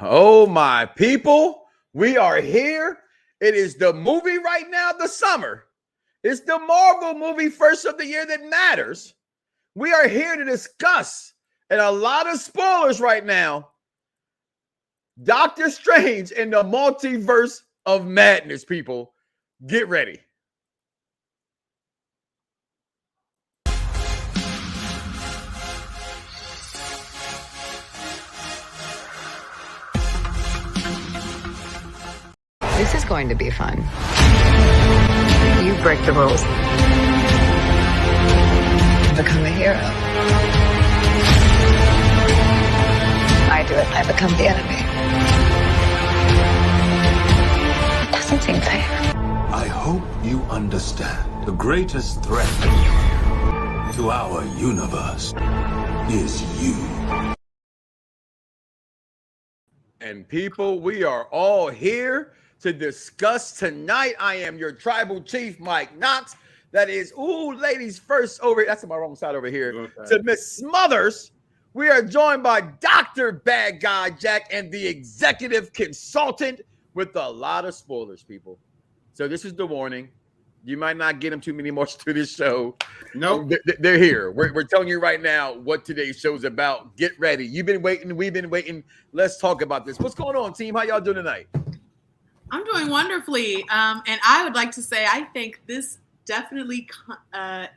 Oh, my people, we are here. It is the movie right now, the summer. It's the Marvel movie first of the year that matters. We are here to discuss, and a lot of spoilers right now, Doctor Strange and the Multiverse of Madness, people. Get ready. This is going to be fun. You break the rules. Become a hero. I do it, I become the enemy. It doesn't seem fair. I hope you understand the greatest threat to our universe is you. And people, we are all here to discuss tonight. I am your tribal chief, Mike Knox. That is, ladies first over. That's on my wrong side over here. Okay. To Miss Smothers. We are joined by Dr. Bad Guy Jack and the executive consultant with a lot of spoilers, people. So this is the warning. You might not get them too many more to this show. No, nope. They're here. We're telling you right now what today's show's about. Get ready. You've been waiting. We've been waiting. Let's talk about this. What's going on, team? How y'all doing tonight? I'm doing wonderfully. And I would like to say I think this definitely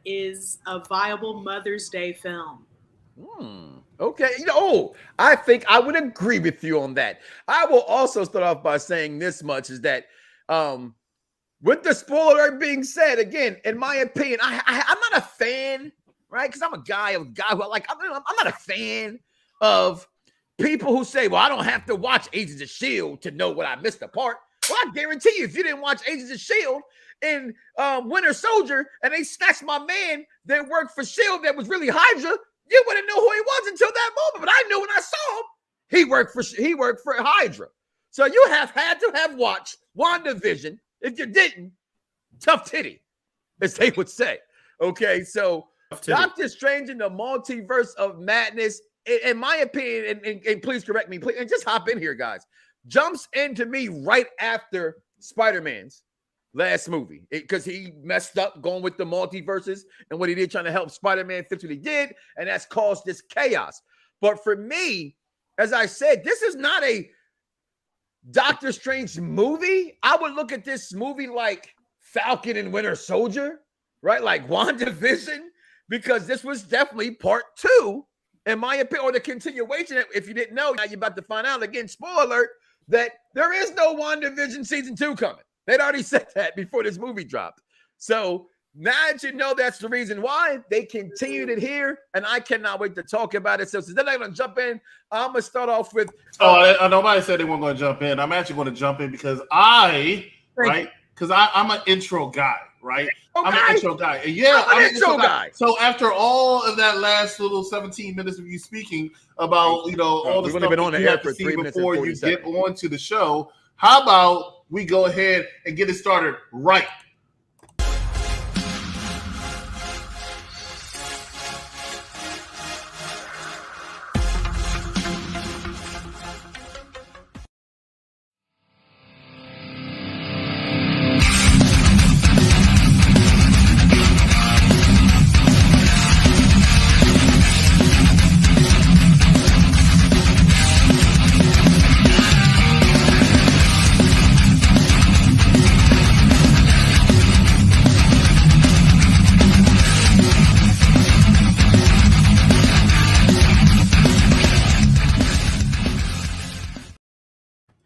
is a viable Mother's Day film. Okay. I think I would agree with you on that. I will also start off by saying this much is that with the spoiler being said, again, in my opinion, I'm not a fan, right? Because I'm a guy who like, I'm not a fan of people who say, well, I don't have to watch Agents of S.H.I.E.L.D. to know what I missed the part. Well, I guarantee you, if you didn't watch Agents of S.H.I.E.L.D. in Winter Soldier and they snatched my man that worked for S.H.I.E.L.D. that was really Hydra, you wouldn't know who he was until that moment. But I knew when I saw him, he worked for Hydra. So you have had to have watched WandaVision. If you didn't, tough titty, as they would say. Okay, so Doctor Strange in the Multiverse of Madness, in my opinion, and please correct me, please, and just hop in here, guys, jumps into me right after Spider-Man's last movie because he messed up going with the multiverses and what he did trying to help Spider-Man fix what he did, and that's caused this chaos. But for me, as I said, this is not a Doctor Strange movie. I would look at this movie like Falcon and Winter Soldier, right? Like WandaVision, because this was definitely part 2, in my opinion, or the continuation. If you didn't know, now you're about to find out. Again, spoiler alert, that there is no WandaVision season 2 coming. They'd already said that before this movie dropped. So now that you know that's the reason why, they continued it here, and I cannot wait to talk about it. So since they're not going to jump in, I'm going to start off with... nobody said they weren't going to jump in. I'm actually going to jump in because I'm an intro guy, right? Okay. I'm an intro guy. Yeah, I'm an intro guy. So after all of that last little 17 minutes of you speaking about, all the stuff that you have to see before you get on to the show, how about we go ahead and get it started right?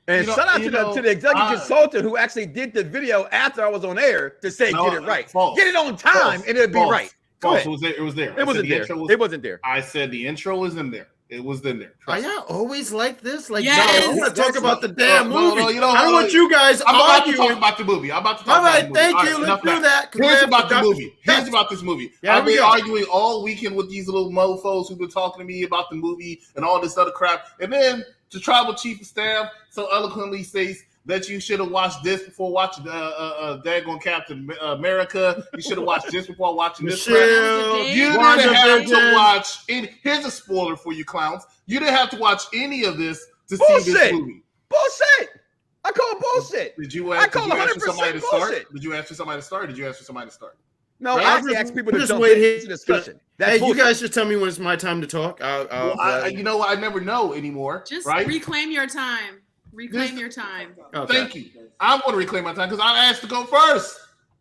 And shout out to the executive consultant who actually did the video after I was on air to say, get it right. False. Get it on time and it'll be right. False. It was there. It was there. It wasn't there. It wasn't there. I said the intro was in there. It was in there. Are y'all always like this? Like, yes. No, I want to talk about the damn movie. No, I don't want you guys I'm about to arguing. talk about the movie. I'm about to talk All about right, the movie. thank you. Let's do that. Here's about the movie. Here's about this movie. Yeah, I've been arguing all weekend with these little mofos who've been talking to me about the movie and all this other crap. And then the tribal chief of staff so eloquently says that you should have watched this before watching Daggone Captain America. You should have watched this before watching this. You didn't have to watch any. Here's a spoiler for you clowns. You didn't have to watch any of this to see this movie. Bullshit. I call bullshit. Did you I call ask for 100% somebody to bullshit. start? Did you ask for somebody to start? Did you ask for somebody to start? No, Right? I actually ask people to Just jump wait into here. discussion. Hey, Bullshit. you guys just tell me when it's my time to talk. You know what? I never know anymore. Just right? reclaim your time. Reclaim your time. Okay. Thank you. I'm going to reclaim my time because I asked to go first,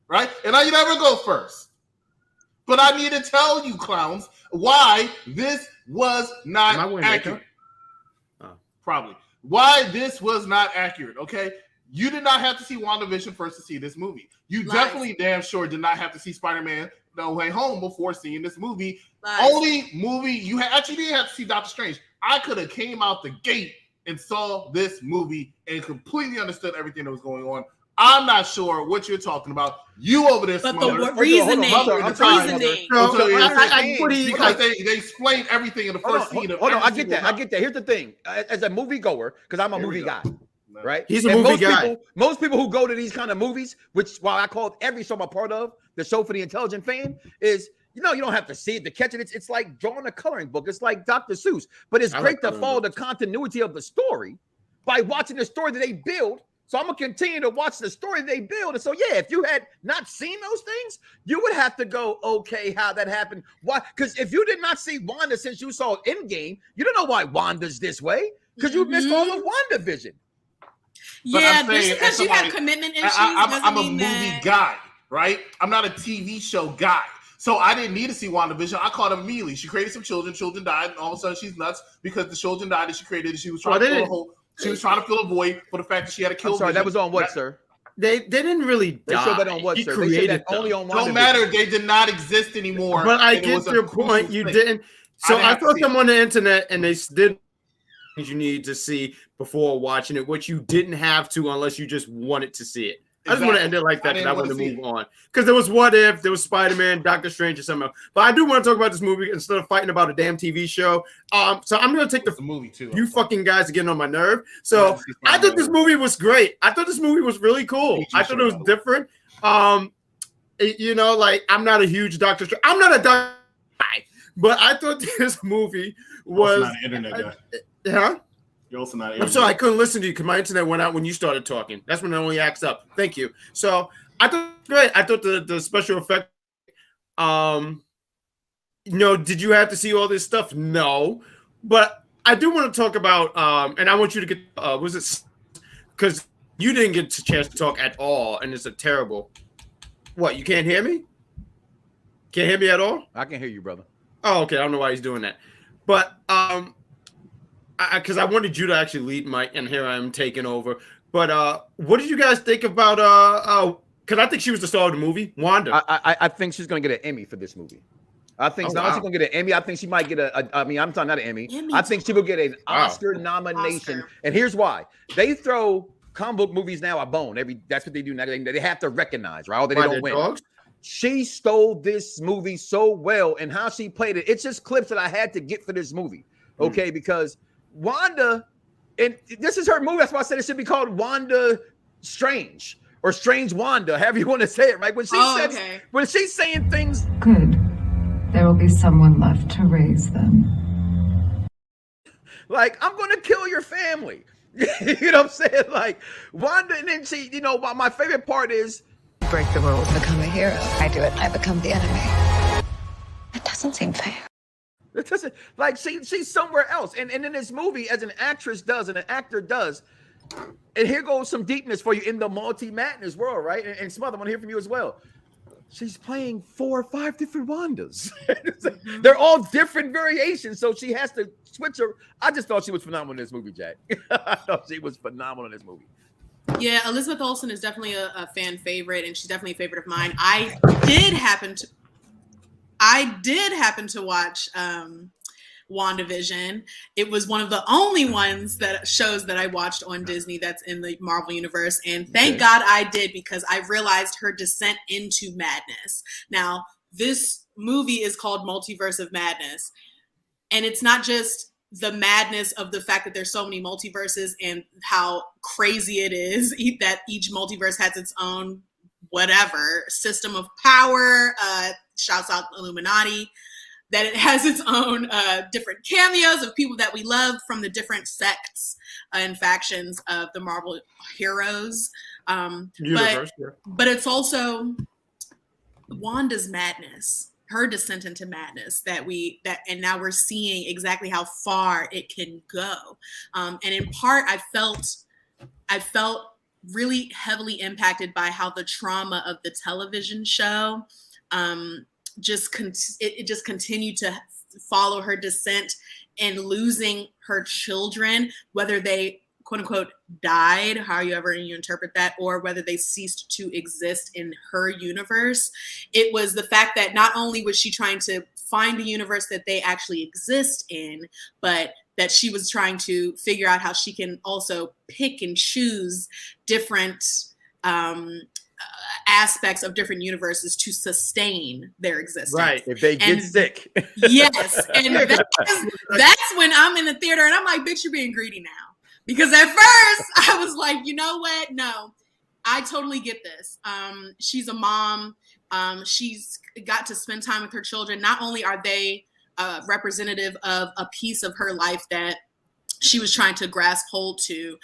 right? And I never go first. But I need to tell you, clowns, why this was not accurate. Probably. Why this was not accurate, okay? You did not have to see WandaVision first to see this movie. You definitely damn sure did not have to see Spider-Man No Way Home before seeing this movie. Only movie you actually didn't have to see Doctor Strange. I could have came out the gate and saw this movie and completely understood everything that was going on. I'm not sure what you're talking about. You over there, but smart. the reasoning, because they explained everything in the first scene. Hold on, I get that. Here's the thing: as a movie goer, because I'm a movie guy, right? He's a movie guy. Most people who go to these kind of movies, which while I call every show I'm a part of, the show for the intelligent fan, is you don't have to see it to catch it. It's like drawing a coloring book. It's like Dr. Seuss, but it's great to follow the continuity of the story by watching the story that they build. So I'm going to continue to watch the story they build. And so, yeah, if you had not seen those things, you would have to go, okay, how that happened. Why? Because if you did not see Wanda since you saw Endgame, you don't know why Wanda's this way because you missed all of WandaVision. Yeah, just because you have commitment issues I'm a movie guy, right? I'm not a TV show guy. So I didn't need to see WandaVision. I caught it immediately. She created some children. Children died. And all of a sudden, she's nuts because the children died that she created. And she was trying to fill a hole. She was trying to fill a void for the fact that she had to kill. I'm sorry, that was on what, sir? They didn't really die. They showed that on what, sir? They showed that only on WandaVision. Don't matter. They did not exist anymore. But I get your point. You didn't. So I saw them on the internet, and they did things you need to see before watching it, which you didn't have to unless you just wanted to see it. I just want to end it like that because I want to move on. Because there was What If, there was Spider-Man, Doctor Strange, or something else. But I do want to talk about this movie instead of fighting about a damn TV show. So I'm going to take the movie too. You fucking guys are getting on my nerve. So I thought this movie was great. I thought this movie was really cool. I thought it was different. Like I'm not a huge Doctor Strange. I'm not a Doctor guy, but I thought this movie was not an internet guy. Huh? You're also not. I'm sorry, I couldn't listen to you because my internet went out when you started talking. That's when it only acts up. Thank you. So I thought it was great. I thought the special effect. Did you have to see all this stuff? No, but I do want to talk about. And I want you to get. Was it? Because you didn't get a chance to talk at all, and it's a terrible. What? You can't hear me? Can't hear me at all? I can hear you, brother. Oh, okay. I don't know why he's doing that, but because I wanted you to actually lead, Mike, and here I am taking over. But what did you guys think about? Because I think she was the star of the movie, Wanda. I think she's going to get an Emmy for this movie. I think she's going to get an Emmy. I think she might get I'm talking not an Emmy. I think she will get an Oscar nomination. Oscar. And here's why: they throw comic book movies now a bone. That's what they do now. They have to recognize, right? They don't win. Dogs? She stole this movie so well, and how she played it. It's just clips that I had to get for this movie, okay? Because Wanda, and this is her movie. That's why I said it should be called Wanda Strange or Strange Wanda, however you want to say it, right? When when she's saying things, good, there will be someone left to raise them. Like, I'm going to kill your family. You know what I'm saying? Like, Wanda, and then she, my favorite part is break the rules, become a hero. I do it, I become the enemy. That doesn't seem fair. It doesn't, like, she's somewhere else. And in this movie, as an actress does and an actor does, and here goes some deepness for you in the multi-madness world, right? And Smother, I want to hear from you as well. She's playing 4 or 5 different Wandas. They're all different variations, so she has to switch her. I just thought she was phenomenal in this movie, Jack. I thought she was phenomenal in this movie. Yeah, Elizabeth Olsen is definitely a fan favorite, and she's definitely a favorite of mine. I did happen to watch WandaVision. It was one of the only shows that I watched on Disney that's in the Marvel universe, and thank God I did, because I realized her descent into madness. Now, this movie is called Multiverse of Madness, and it's not just the madness of the fact that there's so many multiverses and how crazy it is that each multiverse has its own whatever system of power, shouts out Illuminati. that it has its own different cameos of people that we love from the different sects and factions of the Marvel heroes. Universe, but it's also Wanda'S Madness, her descent into madness and now we're seeing exactly how far it can go. And in part, I felt really heavily impacted by how the trauma of the television show just continued to follow her descent and losing her children, whether they quote unquote died, however you interpret that, or whether they ceased to exist in her universe. It was the fact that not only was she trying to find a universe that they actually exist in, but that she was trying to figure out how she can also pick and choose different aspects of different universes to sustain their existence. Right. If they get sick. Yes. And that's when I'm in the theater and I'm like, bitch, you're being greedy now. Because at first I was like, you know what? No, I totally get this. She's a mom. She's got to spend time with her children. Not only are they representative of a piece of her life that she was trying to grasp hold to,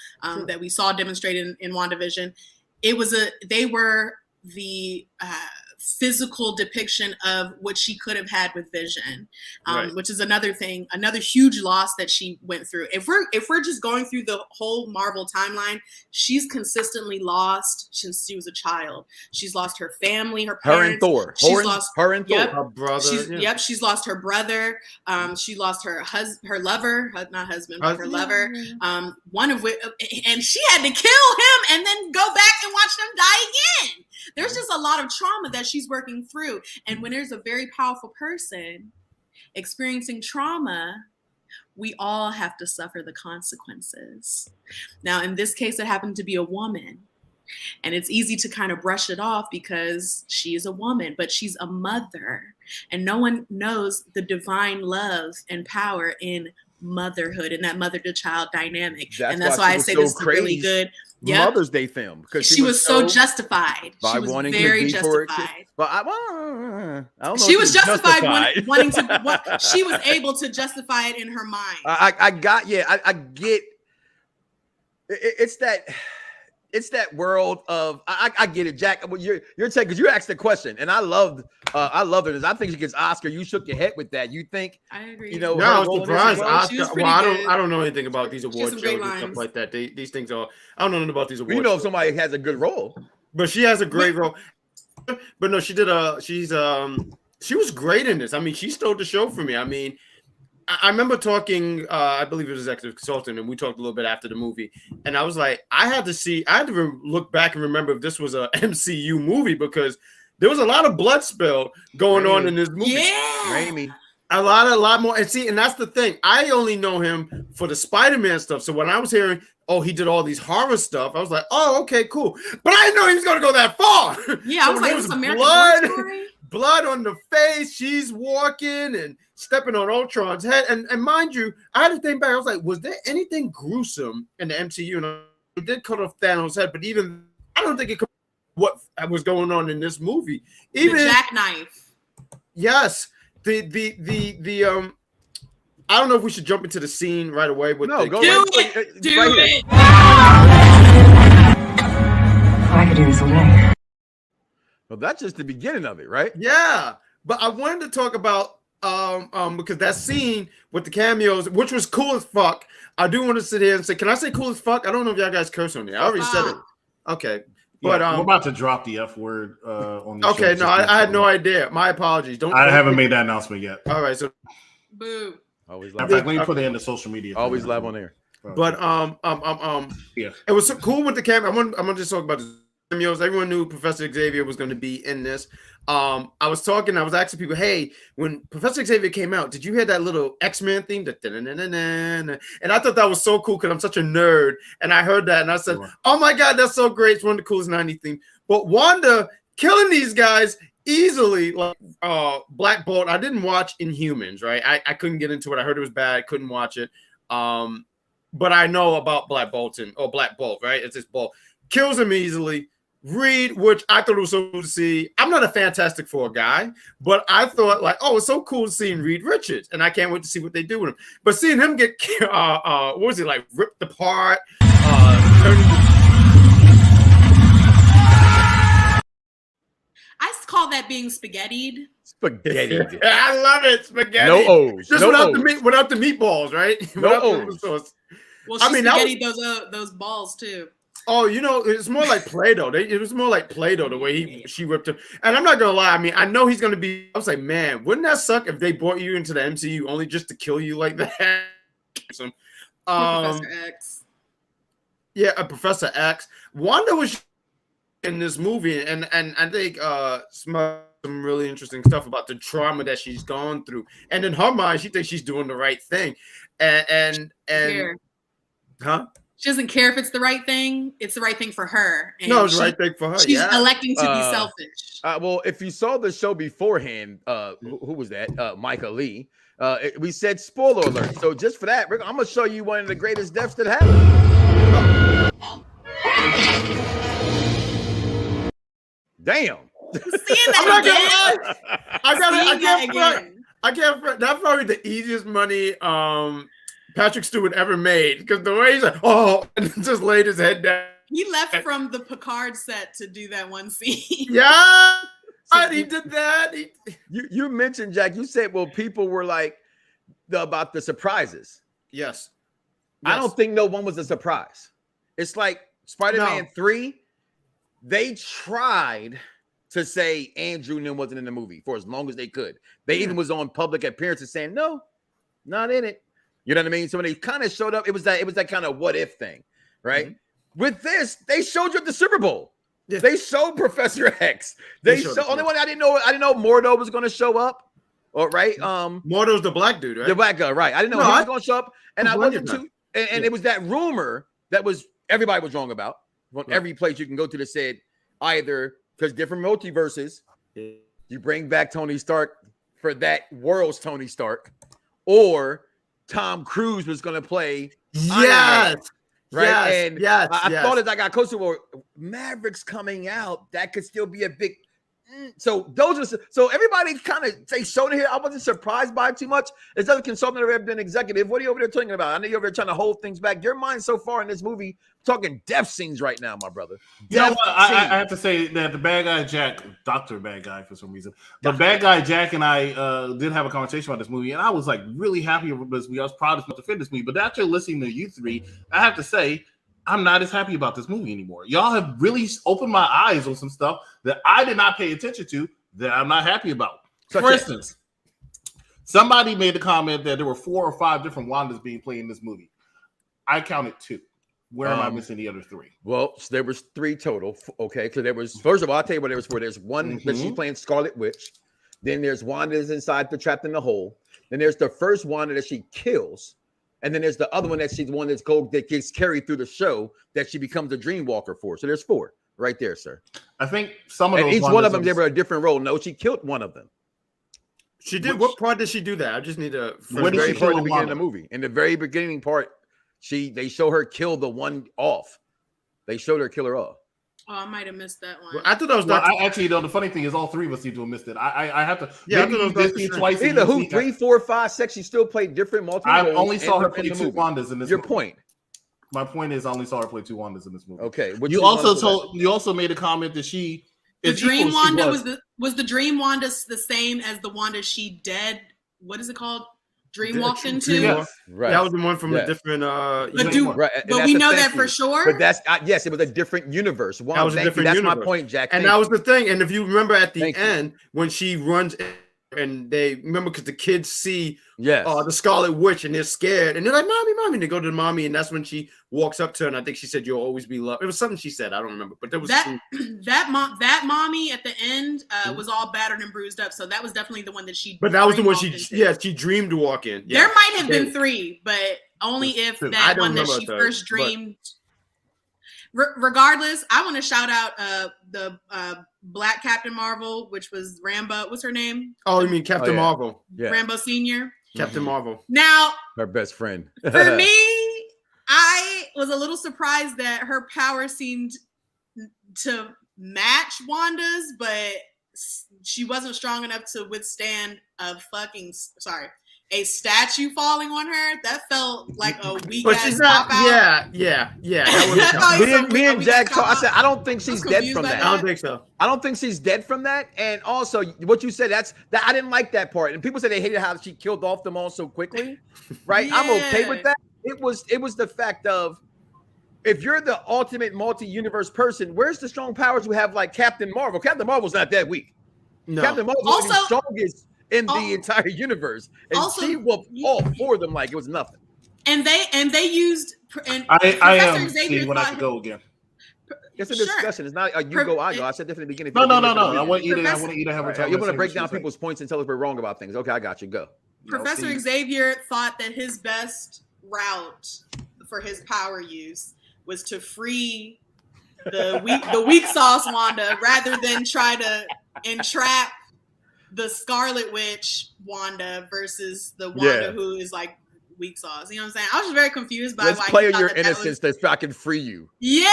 that we saw demonstrated in WandaVision. They were the physical depiction of what she could have had with Vision, which is another huge loss that she went through. If we're just going through the whole Marvel timeline, she's consistently lost since she was a child. She's lost her family, her parents. Her and Thor. Her and Thor. Yep, her brother. She's lost her brother. She lost her lover, not husband, but her lover. One of which, and she had to kill him and then go back and watch them die again. There's just a lot of trauma that she's working through. And when there's a very powerful person experiencing trauma, we all have to suffer the consequences. Now, in this case, it happened to be a woman. And it's easy to kind of brush it off because she is a woman, but she's a mother. And no one knows the divine love and power in motherhood and that mother to child dynamic. That's why I say this is a really good Mother's Day film, because she was so justified. By she was wanting very to be justified. But I don't know. She was justified wanting to. She was able to justify it in her mind. I get. It's that world of I get it, Jack. You're taking, because you asked the question, and I loved it. I think she gets Oscar. You shook your head with that. You think? I agree. You know, no, I was surprised. Oscar, well, I don't know anything about these award shows and stuff like that. These things are. I don't know about these awards. You know, if somebody has a good role, but she has a great role. But no, she did she was great in this. I mean, she stole the show for me. I mean, I remember talking, I believe it was executive consultant, and we talked a little bit after the movie. And I was like, I had to look back and remember if this was a MCU movie, because there was a lot of blood spill going on in this movie. Yeah. Raimi. A lot more. And that's the thing. I only know him for the Spider-Man stuff. So when I was hearing, oh, he did all these horror stuff, I was like, oh, okay, cool. But I didn't know he was going to go that far. Yeah, so I was like, this American Horror Story? Blood on the face, she's walking and stepping on Ultron's head. And mind you, I had to think back. I was like, was there anything gruesome in the MCU? And it did cut off Thanos' head, but even I don't think it could what was going on in this movie. Even the jackknife. Yes. The I don't know if we should jump into the scene right away. With do it. I could do this all day. Well, that's just the beginning of it, right? Yeah, but I wanted to talk about because that scene with the cameos, which was cool as fuck. I do want to sit here and say, can I say cool as fuck? I don't know if y'all guys curse on there. I already said it. Okay. But we're about to drop the F word on the okay, show. No, I had no idea. My apologies. I haven't made that announcement yet. All right, so boo. Always in fact, let me put it in the social media. Always live on air. But yeah, it was so cool with the camera. I'm gonna just talk about the cameos. Everyone knew Professor Xavier was going to be in this. I was asking people, hey, when Professor Xavier came out, did you hear that little X-Men theme? And I thought that was so cool because I'm such a nerd. And I heard that and I said, oh my God, that's so great. It's one of the coolest 90s themes. But Wanda killing these guys easily, like Black Bolt. I didn't watch Inhumans, right? I couldn't get into it. I heard it was bad. Couldn't watch it. But I know about Black Bolt, right? It's this Bolt. Kills him easily. Reed, which I thought it was so cool to see. I'm not a Fantastic Four guy, but I thought like, oh, it's so cool seeing Reed Richards, and I can't wait to see what they do with him. But seeing him get what was it like, ripped apart, I call that being spaghettied. Spaghetti. I love it. Spaghetti. No O's. Just no without O's. without the meatballs, right? No O's. Well, she spaghettied those balls too. Oh, it's more like Play-Doh. It was more like Play-Doh the way she whipped him. And I'm not gonna lie. I mean, I know he's gonna be. I was like, man, wouldn't that suck if they brought you into the MCU only just to kill you like that? Professor X. Yeah, Professor X. Wanda was in this movie, and I think some really interesting stuff about the trauma that she's gone through. And in her mind, she thinks she's doing the right thing. And huh? She doesn't care if it's the right thing. It's the right thing for her. And no, it's the right thing for her. She's electing to be selfish. Well, if you saw the show beforehand, who was that? Micah Lee. We said spoiler alert. So just for that, I'm going to show you one of the greatest deaths that happened. Damn. I'm not gonna lie. I can't. That's probably the easiest money Patrick Stewart ever made, because the way he's like, oh, and just laid his head down. He left from the Picard set to do that one scene. Yeah, he did that. You mentioned, Jack. You said, well, people were like about the surprises. Yes. I don't think no one was a surprise. It's like Spider-Man 3. They tried to say Andrew Nim wasn't in the movie for as long as they could. They even was on public appearances saying, no, not in it. You know what I mean? So when they kind of showed up, it was that kind of what if thing, right? Mm-hmm. With this, they showed you at the Super Bowl. Yeah. They showed Professor X. Only one I didn't know Mordo was going to show up. Or right? Mordo's the black dude, right? The black guy, right? I didn't know he was going to show up, and I wasn't too. And it was that rumor that was everybody was wrong about. On every place you can go to that said either because different multiverses, you bring back Tony Stark for that world's Tony Stark, or Tom Cruise was going to play Iron Man, right? I thought as I got closer, well, Maverick's coming out, that could still be a big. So everybody kind of they showed it here. I wasn't surprised by it too much. As other consultant ever been executive, what are you over there talking about? I know you're over there trying to hold things back. Your mind so far in this movie talking death scenes right now, my brother. You know what? I have to say that the bad guy Jack, Dr. Bad Guy for some reason, the bad guy Jack and I did have a conversation about this movie, and I was like really happy with this movie. I was proud to defend this movie, but after listening to you three, I have to say I'm not as happy about this movie anymore. Y'all have really opened my eyes on some stuff that I did not pay attention to that I'm not happy about. For instance, somebody made a comment that there were 4 or 5 different Wandas being played in this movie. I counted 2. Where am I missing the other 3? Well, there was 3 total. Okay, so there was, first of all, I'll tell you what there was for. There's one that she's playing Scarlet Witch. Then there's Wanda's inside the trapped in the hole. Then there's the first Wanda that she kills. And then there's the other one that she's the one that gets carried through the show that she becomes a dream walker for. So there's 4 right there, sir. I think some of those. Each one of them, they were a different role. No, she killed one of them. She did. What part did she do that? I just need to. When did she kill the beginning of the movie? In the very beginning part, they show her kill the one off. They showed her kill her off. Oh, I might have missed that one. Well, I thought that was. Actually, the funny thing is, all 3 of us seem to have missed it. I have to. Yeah, maybe you missed it twice. Either who 3, 4, 5, 6. She still played different multiple. I only saw her play 2 Wandas in this. Your movie. point. My point is, I only saw her play 2 Wandas in this movie. Okay. You also made a comment that she. The Dream Wanda was the Dream Wanda the same as the Wanda she dead? What is it called? Dream walked into. Yes. Right. That was the one from a different. But we know that for sure. But that's yes, it was a different universe. That was a different that's universe. my point, Jack. And that was the thing. And if you remember at the end when she runs in, and they remember because the kids see the Scarlet Witch and they're scared and they're like, "Mommy, mommy!" And they go to the mommy, and that's when she walks up to her. And I think she said, "You'll always be loved." It was something she said. I don't remember, but there was that mommy at the end was all battered and bruised up. So that was definitely the one that she. But that was the one she dreamed to walk in. Yeah. There might have been 3, but only if that one that she first dreamed. Regardless, I want to shout out the Black Captain Marvel, which was Rambo. What's her name? Oh, you mean Captain Marvel? Yeah. Rambo Senior. Captain Marvel. Now, her best friend. For me, I was a little surprised that her power seemed to match Wanda's, but she wasn't strong enough to withstand a statue falling on her. That felt like a weak ass cop out. Yeah. me and Jack talk. I said I don't think she's dead from that. I don't think so. I don't think she's dead from that. And also, what you said, that I didn't like that part. And people said they hated how she killed off them all so quickly. Right? Yeah. I'm okay with that. It was the fact of, if you're the ultimate multi-universe person, where's the strong powers you have like Captain Marvel? Captain Marvel's not that weak. No. Captain Marvel's also the strongest in the entire universe, and also, she whooped all four of them like it was nothing. And they used. And I am seeing when I can go again. It's a discussion. It's not a you go, I go. I said this in the beginning. No. I want you to have a time. You want to break down people's points and tell us we're wrong about things. Okay, I got you. Go. Professor Xavier thought that his best route for his power use was to free the weak sauce Wanda rather than try to entrap the Scarlet Witch Wanda versus the Wanda who is like weak sauce. You know what I'm saying? I was just very confused by why play your innocence so I can free you. Yeah,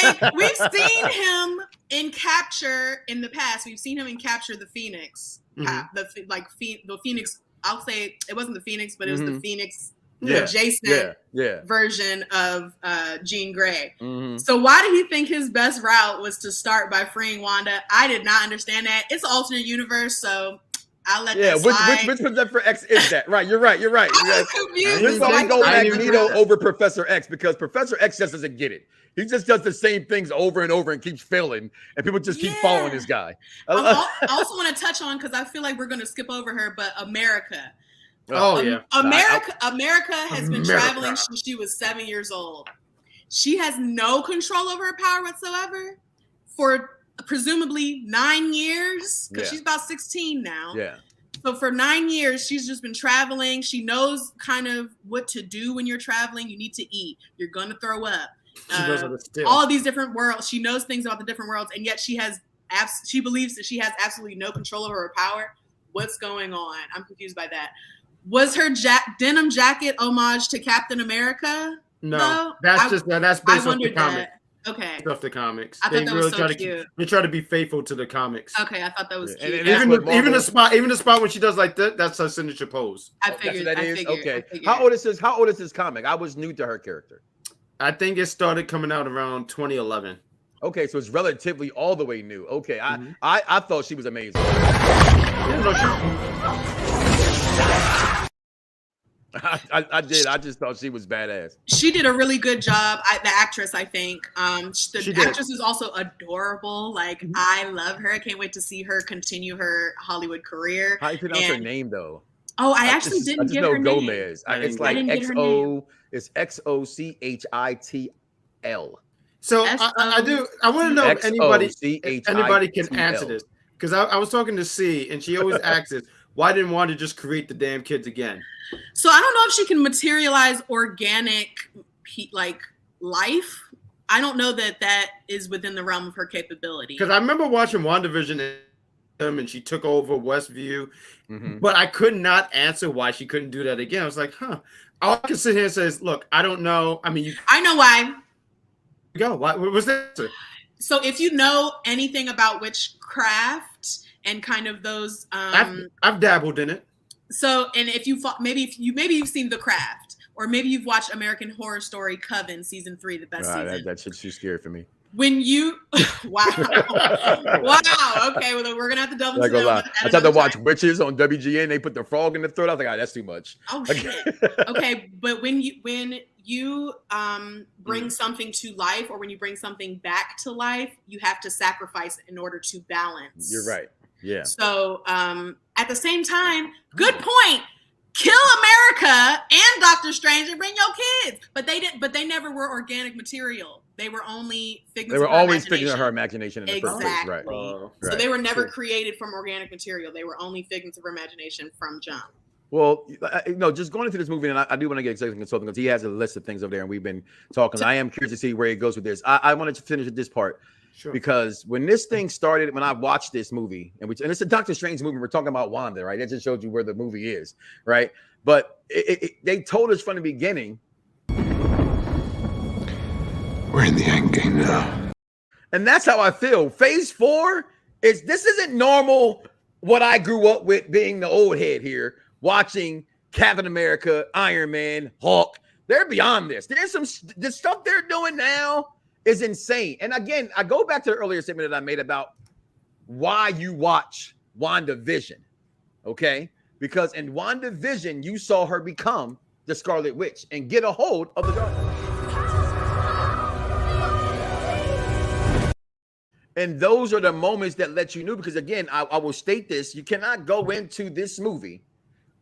like we've seen him in Capture in the past. We've seen him in Capture the Phoenix. The Phoenix. I'll say it wasn't the Phoenix, but it was the Phoenix adjacent version of Jean Grey. So why did he think his best route was to start by freeing Wanda? I did not understand that. It's an alternate universe, so I'll let that slide. Which Professor X is that? Right, you're right. I was confused. Let's go Magneto over Professor X, because Professor X just doesn't get it. He just does the same things over and over and keeps failing, and people just keep following this guy. I also want to touch on, because I feel like we're going to skip over her, but America. America has been traveling since she was 7 years old. She has no control over her power whatsoever for presumably 9 years, because she's about 16 now. Yeah. So for 9 years, she's just been traveling. She knows kind of what to do when you're traveling. You need to eat. You're going to throw up. All of these different worlds. She knows things about the different worlds, and yet she believes that she has absolutely no control over her power. What's going on? I'm confused by that. Was her denim jacket homage to Captain America? No, though? That's based off the comic. Okay, based off the comics. I thought that was so cute. They try to be faithful to the comics. Okay, I thought that was cute. And even the spot when she does like that, that's her signature pose. I figured. Okay. How old is this comic? I was new to her character. I think it started coming out around 2011. Okay, so it's relatively all the way new. Okay, I thought she was amazing. I did. I just thought she was badass. She did a really good job. The actress, I think. The actress is also adorable. Like, I love her. I can't wait to see her continue her Hollywood career. How do you pronounce her name, though? Oh, I actually didn't get her name. Gomez. It's like XO. It's XOCHITL. So I want to know if anybody can answer this, because I was talking to C, and she always asks this. Why didn't Wanda just create the damn kids again? So I don't know if she can materialize organic like life. I don't know that is within the realm of her capability. Because I remember watching WandaVision and she took over Westview, but I could not answer why she couldn't do that again. I was like, all I can sit here and say is, look, I don't know. I mean, I know why. Go. What was that? So if you know anything about witchcraft and kind of those, I've dabbled in it. So, and if maybe you've seen The Craft, or maybe you've watched American Horror Story Coven season 3, the best season. That shit's too scary for me. When you wow. Okay, well, we're gonna have to double into that. I tried to watch Witches on WGN. They put the frog in the throat. I was like, that's too much. Oh shit. Okay, but when you bring something to life, or when you bring something back to life, you have to sacrifice in order to balance. You're right. Yeah. So at the same time, good point. Kill America and Doctor Strange and bring your kids. But they never were organic material. They were only figments. They were always figments of her imagination. In the first place. Right. So they were never created from organic material. They were only figments of her imagination from jump. Well, just going into this movie, and I do want to get executive consulting because he has a list of things over there, and we've been talking. I am curious to see where he goes with this. I wanted to finish with this part. Sure. Because when this thing started, when I watched this movie, and it's a Doctor Strange movie, we're talking about Wanda, right? That just showed you where the movie is, right? But they told us from the beginning. We're in the end game now. And that's how I feel. Phase 4 this isn't normal what I grew up with being the old head here, watching Captain America, Iron Man, Hulk. They're beyond this. The stuff they're doing now is insane. And again, I go back to the earlier statement that I made about why you watch WandaVision. Okay? Because in WandaVision, you saw her become the Scarlet Witch and get a hold of the dark. And those are the moments that let you know, because again, I will state this, you cannot go into this movie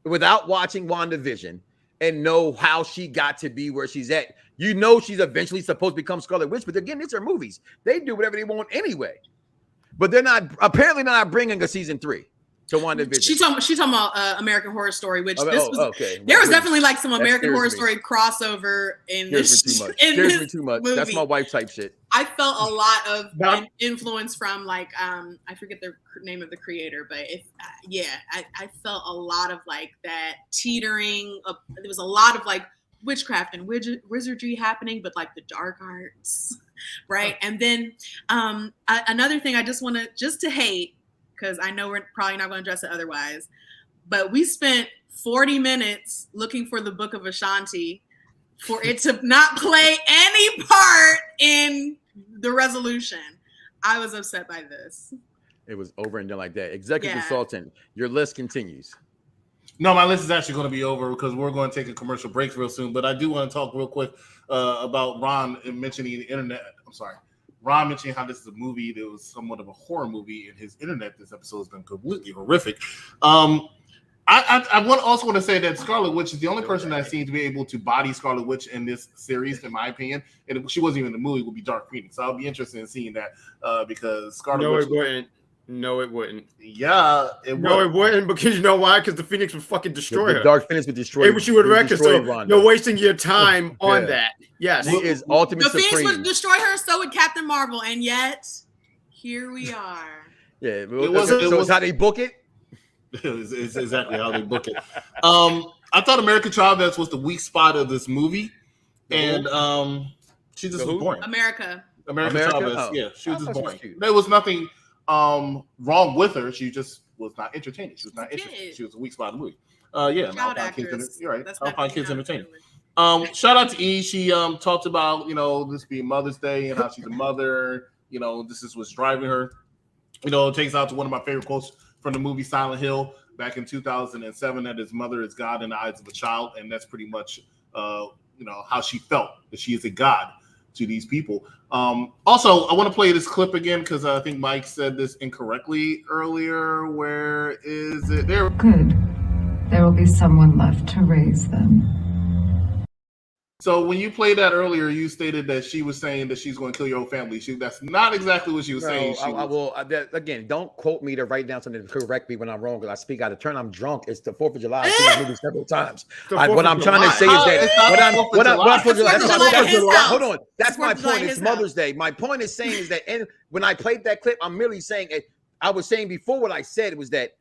without watching WandaVision and know how she got to be where she's at. You know she's eventually supposed to become Scarlet Witch, but again, these are movies. They do whatever they want anyway. But they're apparently not bringing a season 3 to WandaVision. She's talking about American Horror Story, which there was Well, definitely like some American Horror Story crossover in this. Scares me too much. Movie. That's my wife type shit. I felt a lot of influence from like I forget the name of the creator, but I felt a lot of like that teetering. There was a lot of like witchcraft and wizardry happening, but like the dark arts, right? And then another thing I just want to hate, because I know we're probably not going to address it otherwise, but we spent 40 minutes looking for the Book of Ashanti for it to not play any part in the resolution. I was upset by this. It was over and done like that. Executive Consultant, your list continues. No, my list is actually going to be over because we're going to take a commercial break real soon. But I do want to talk real quick about Ron mentioning the internet. I'm sorry. Ron mentioning how this is a movie that was somewhat of a horror movie, and his internet this episode has been completely horrific. I also want to say that Scarlet Witch is the only person that seems to be able to body Scarlet Witch in this series, in my opinion. And if she wasn't even in the movie, would be Dark Phoenix. So I'll be interested in seeing that because Scarlet Witch. No, it wouldn't. Yeah, it wouldn't, because you know why? Because the Phoenix would fucking destroy her. Dark Phoenix would destroy her. She would wreck her. So you're wasting your time on that. Yes. She is ultimate the supreme. Phoenix would destroy her, so would Captain Marvel, and yet here we are. Yeah, it was how they book it. It's exactly how they book it. I thought American Chavez was the weak spot of this movie, and she just was boring. American Chavez, yeah, she was just boring. There was nothing wrong with her. She just was not entertaining. She was not interesting. She was a weak spot of the movie. You're right. I'll find kids entertaining. Shout out to E. She talked about this being Mother's Day and how she's a mother. This is what's driving her. It takes out to one of my favorite quotes from the movie Silent Hill back in 2007, that his mother is God in the eyes of a child, and that's pretty much how she felt, that she is a god to these people. Also, I want to play this clip again because I think Mike said this incorrectly earlier. Where is it? There. Good. There will be someone left to raise them. So when you played that earlier, you stated that she was saying that she's going to kill your whole family. That's not exactly what she was saying. I will. Again, don't quote me to write down something to correct me when I'm wrong, because I speak out of turn. I'm drunk. It's the 4th of July. I've seen this movie several times. What I'm trying to say is that hold on. That's my point. It's Mother's Day. My point is saying is that when I played that clip, I'm merely saying it. I was saying before what I said was that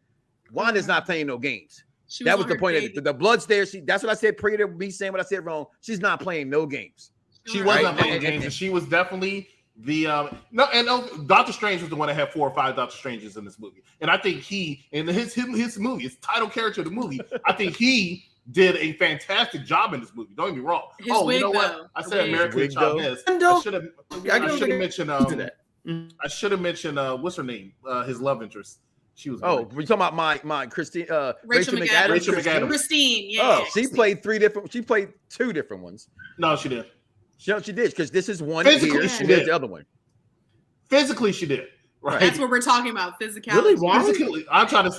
Wanda's not playing no games. That was the point. The blood's there. That's what I said. Prior to me saying what I said wrong, she's not playing no games. She was not playing games, and she was definitely the Doctor Strange was the one that had 4 or 5 Doctor Stranges in this movie, and I think he in his movie, his title character of the movie, I think he did a fantastic job in this movie. Don't get me wrong. What? I said American Chavez. I should have mentioned what's her name? His love interest. She was. Oh, we're talking about my Christine, Rachel McAdams. Rachel McAdams. Christine. Yeah. Oh, she played 2 different ones. No, she did. She did, because this is one physically here. She did the other one. Physically, she did. Right. That's what we're talking about. Physicality. Really? Physically, I'm trying to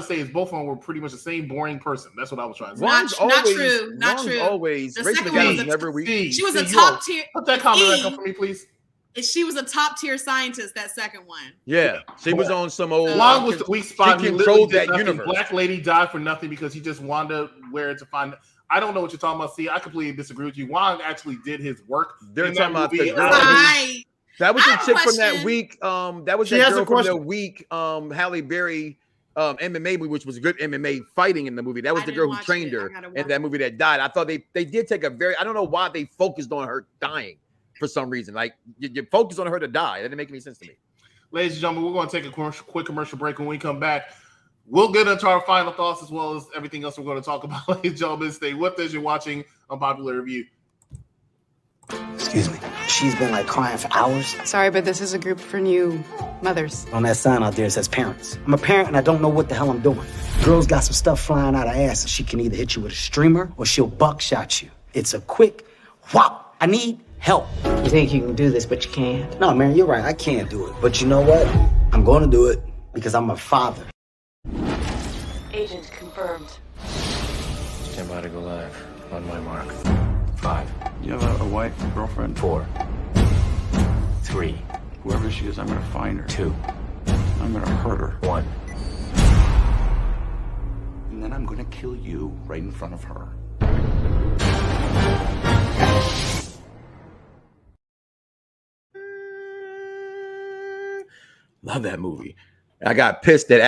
say is both of them were pretty much the same boring person. That's what I was trying to say. Not true. Not true. Always. Rachel McAdams never weak. She was a top tier. Put that comment back up for me, please. She was a top tier scientist, that second one. Yeah, she was on some old. Wong was the weak spot. She controlled that universe. Black lady died for nothing because he just wanted where to find. I don't know what you're talking about. See, I completely disagree with you. Wong actually did his work. They're talking about the girl. Right. That was the chick from that week. That was that girl from the week. Halle Berry. MMA, which was good MMA fighting in the movie. That was the girl who trained her in that movie that died. I thought they did take a very. I don't know why they focused on her dying. for some reason. Like you focus on her to die. That didn't make any sense to me. Ladies and gentlemen, we're going to take a quick commercial break. When we come back, we'll get into our final thoughts as well as everything else we're going to talk about. Ladies and gentlemen, stay with us. You're watching Unpopular Review. Excuse me. She's been like crying for hours. Sorry, but this is a group for new mothers. On that sign out there, it says parents. I'm a parent and I don't know what the hell I'm doing. Girl's got some stuff flying out her ass. She can either hit you with a streamer or she'll buckshot you. It's a quick whop. I need help. You think you can do this, but you can't. No, man, you're right. I can't do it. But you know what? I'm going to do it because I'm a father. Agent confirmed. Stand by to go live. On my mark. 5. You have a wife, a girlfriend? 4. 3. Whoever she is, I'm gonna find her. 2. I'm gonna hurt her. 1. And then I'm gonna kill you right in front of her. Love that movie. I got pissed that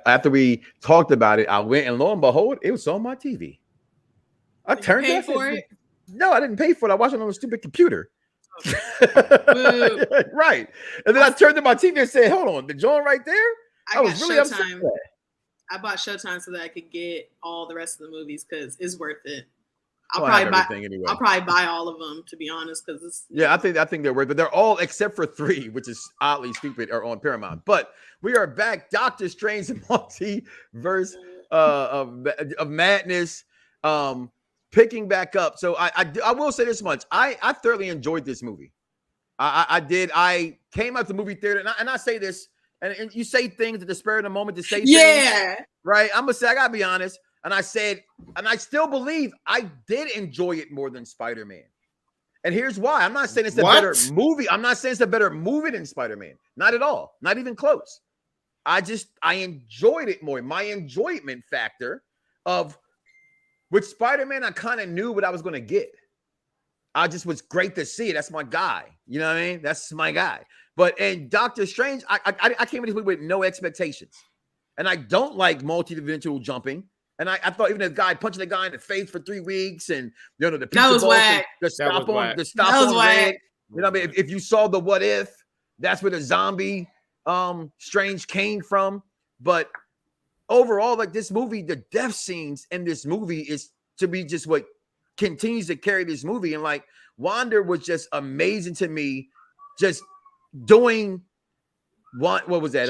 after we talked about it, I went and lo and behold, it was on my TV. I turned it for it. No, I didn't pay for it. I watched it on a stupid computer. Right. And then I turned to my TV and said, "Hold on, the joint right there." I was really upset. I bought Showtime so that I could get all the rest of the movies because it's worth it. I'll probably buy all of them, to be honest, because it's I think they're worth it. They're all except for 3, which is oddly stupid, are on Paramount. But we are back. Doctor Strange and Multiverse of Madness, picking back up. So I will say this much: I thoroughly enjoyed this movie. I did. I came out the movie theater, and I say this, and you say things at the spur of the moment to say things, right? I'm gonna say I gotta be honest. And I said, and I still believe I did enjoy it more than Spider-Man. And here's why. I'm not saying it's a better movie. I'm not saying it's a better movie than Spider-Man. Not at all. Not even close. I enjoyed it more. My enjoyment factor of with Spider-Man, I kind of knew what I was going to get. I just was great to see it. That's my guy. You know what I mean? That's my guy. But in Doctor Strange, I came into it with no expectations. And I don't like multi-dimensional jumping. And I thought even the guy punching the guy in the face for 3 weeks, and the pizza balls, the stop on red. You know what I mean? If you saw the What If, that's where the zombie Strange came from. But overall, like this movie, the death scenes in this movie is to be just what continues to carry this movie. And like Wanda was just amazing to me, just doing what was that?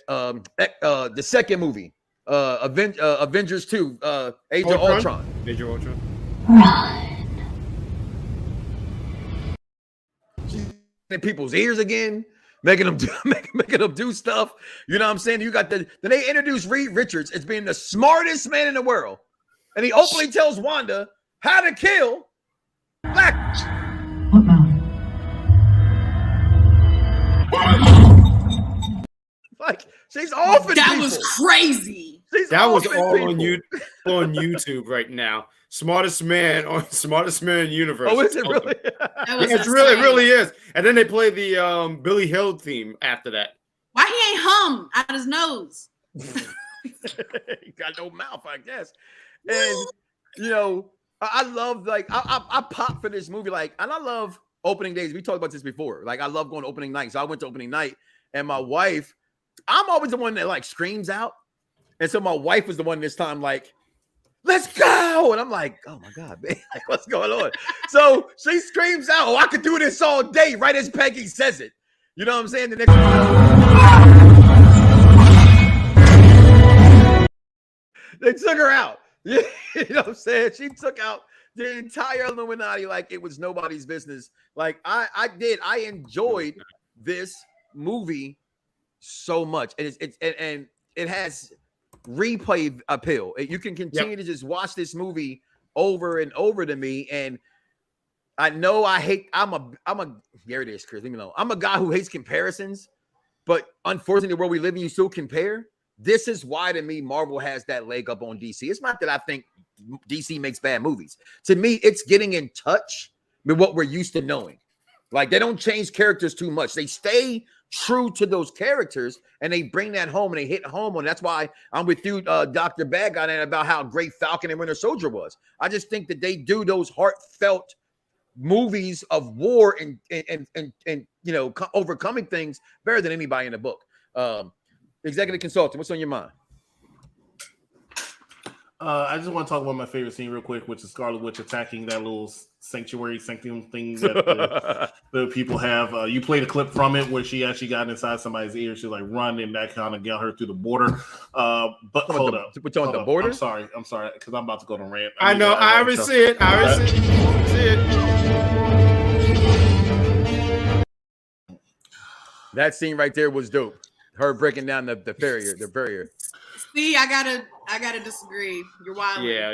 The second movie. Avengers 2, Age of Ultron. Age of Ultron. Run. She's in people's ears again, making them do stuff. You know what I'm saying? You got then they introduced Reed Richards as being the smartest man in the world, and he openly tells Wanda how to kill black. What mouth? Like she's offing that people. Was crazy. That was all on YouTube right now. Smartest man in the universe. Oh, is it really? It really is. And then they play the Billy Hill theme after that. Why he ain't hum out his nose? He got no mouth, I guess. And I love I pop for this movie, and I love opening days. We talked about this before. Like I love going to opening night. So I went to opening night, and my wife, I'm always the one that screams out. And so my wife was the one this time, let's go. And I'm like, oh my God, man, what's going on? So she screams out, I could do this all day, right as Peggy says it. You know what I'm saying? The next they took her out. You know what I'm saying? She took out the entire Illuminati like it was nobody's business. I enjoyed this movie so much. And it has replay appeal. You can continue to just watch this movie over and over to me. And I know here it is, Chris. Leave me alone. I'm a guy who hates comparisons, but unfortunately, the world we live in, you still compare. This is why, to me, Marvel has that leg up on DC. It's not that I think DC makes bad movies. To me, it's getting in touch with what we're used to knowing. Like, they don't change characters too much. They stay true to those characters, and they bring that home, and they hit home on. That's why I'm with you, Dr. Bad Guy, about how great Falcon and Winter Soldier was. I just think that they do those heartfelt movies of war and you know, overcoming things better than anybody in the book. Executive consultant, what's on your mind? I just want to talk about my favorite scene real quick, which is Scarlet Witch attacking that little sanctum thing that the people have. You played a clip from it where she actually got inside somebody's ear. She like run, and that kind of got her through the border. But hold up, what's on the border? I'm sorry, because I'm about to go to rant. I know. I already see it. I already see it. That scene right there was dope. Her breaking down the barrier. See, I gotta disagree. You're wild. Yeah.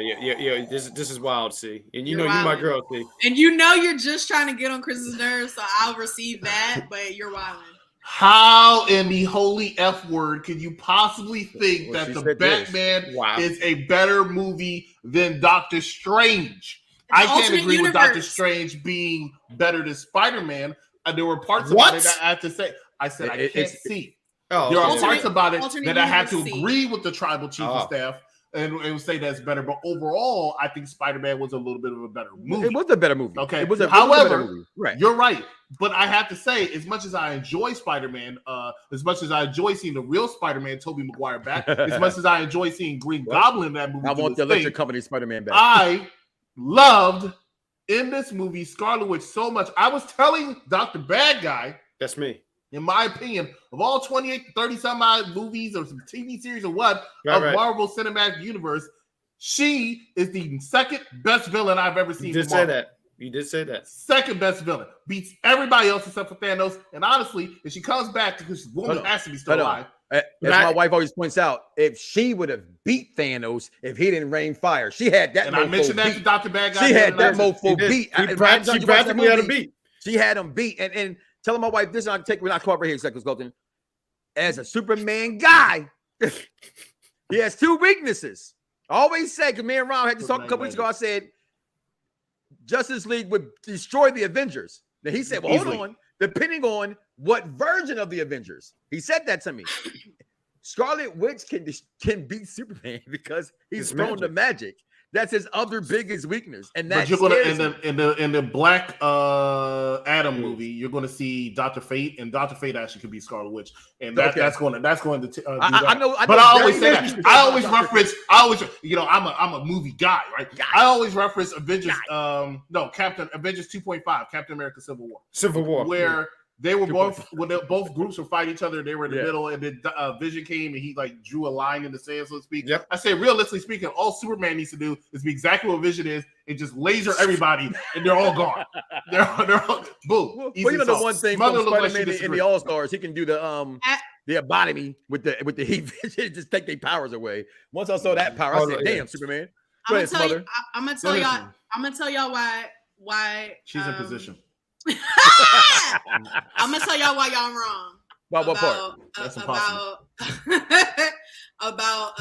This is wild, see. And you know, you my girl, see. And you know you're just trying to get on Chris's nerves, so I'll receive that, but you're wilding. How in the holy F word could you possibly think that the Batman is a better movie than Doctor Strange? I can't agree with Doctor Strange being better than Spider-Man. There were parts about it that I have to say. I said I can't see. There are parts about it that I have to agree with the tribal chief of staff and say that's better. But overall, I think Spider-Man was a little bit of a better movie. It was a better movie. Okay. However, you're right. But I have to say, as much as I enjoy Spider-Man, as much as I enjoy seeing the real Spider-Man, Tobey Maguire, back, as much as I enjoy seeing Green Goblin in that movie, I want the electric company Spider-Man back. I loved in this movie Scarlet Witch so much. I was telling Dr. Bad Guy, that's me. In my opinion, of all 28, 30 some odd movies or some TV series or what of Marvel Cinematic Universe, she is the second best villain I've ever seen. You did say that. You did say that. Second best villain. Beats everybody else except for Thanos. And honestly, if she comes back, because woman has to be still alive. As my wife always points out, if she would have beat Thanos if he didn't rain fire, she had that. And I mentioned that to Dr. Bad Guy. She had that mofo beat. She practically had a beat. She had him beat. And telling my wife this, we're not caught right here, Second Sculpton. As a Superman guy, he has two weaknesses. I always say, because me and Ron had to talk a couple weeks ago, I said Justice League would destroy the Avengers. Then he said, well, hold on, depending on what version of the Avengers. He said that to me. Scarlet Witch can beat Superman because he's prone to magic. That's his other biggest weakness, and that's you're gonna in the Black Adam movie. You're going to see Dr. Fate, and Dr. Fate actually could be Scarlet Witch, and that's going to do that. I know. But I always say that. I always reference. I'm a movie guy, right? I always reference Avengers. Avengers 2.5, Captain America: Civil War, where. They were both both groups were fighting each other. They were in the middle, and then Vision came and he like drew a line in the sand, so to speak. Yep. I say, realistically speaking, all Superman needs to do is be exactly what Vision is, and just laser everybody, and they're all gone. They're all boom. Well, you know the one thing from Spider-Man in the All Stars, he can do the ebotomy with the heat vision, just take their powers away. Once I saw that power, I said, "Damn, Superman." I'm gonna tell y'all why she's in position. I'm gonna tell y'all why y'all wrong. What part? That's impossible. About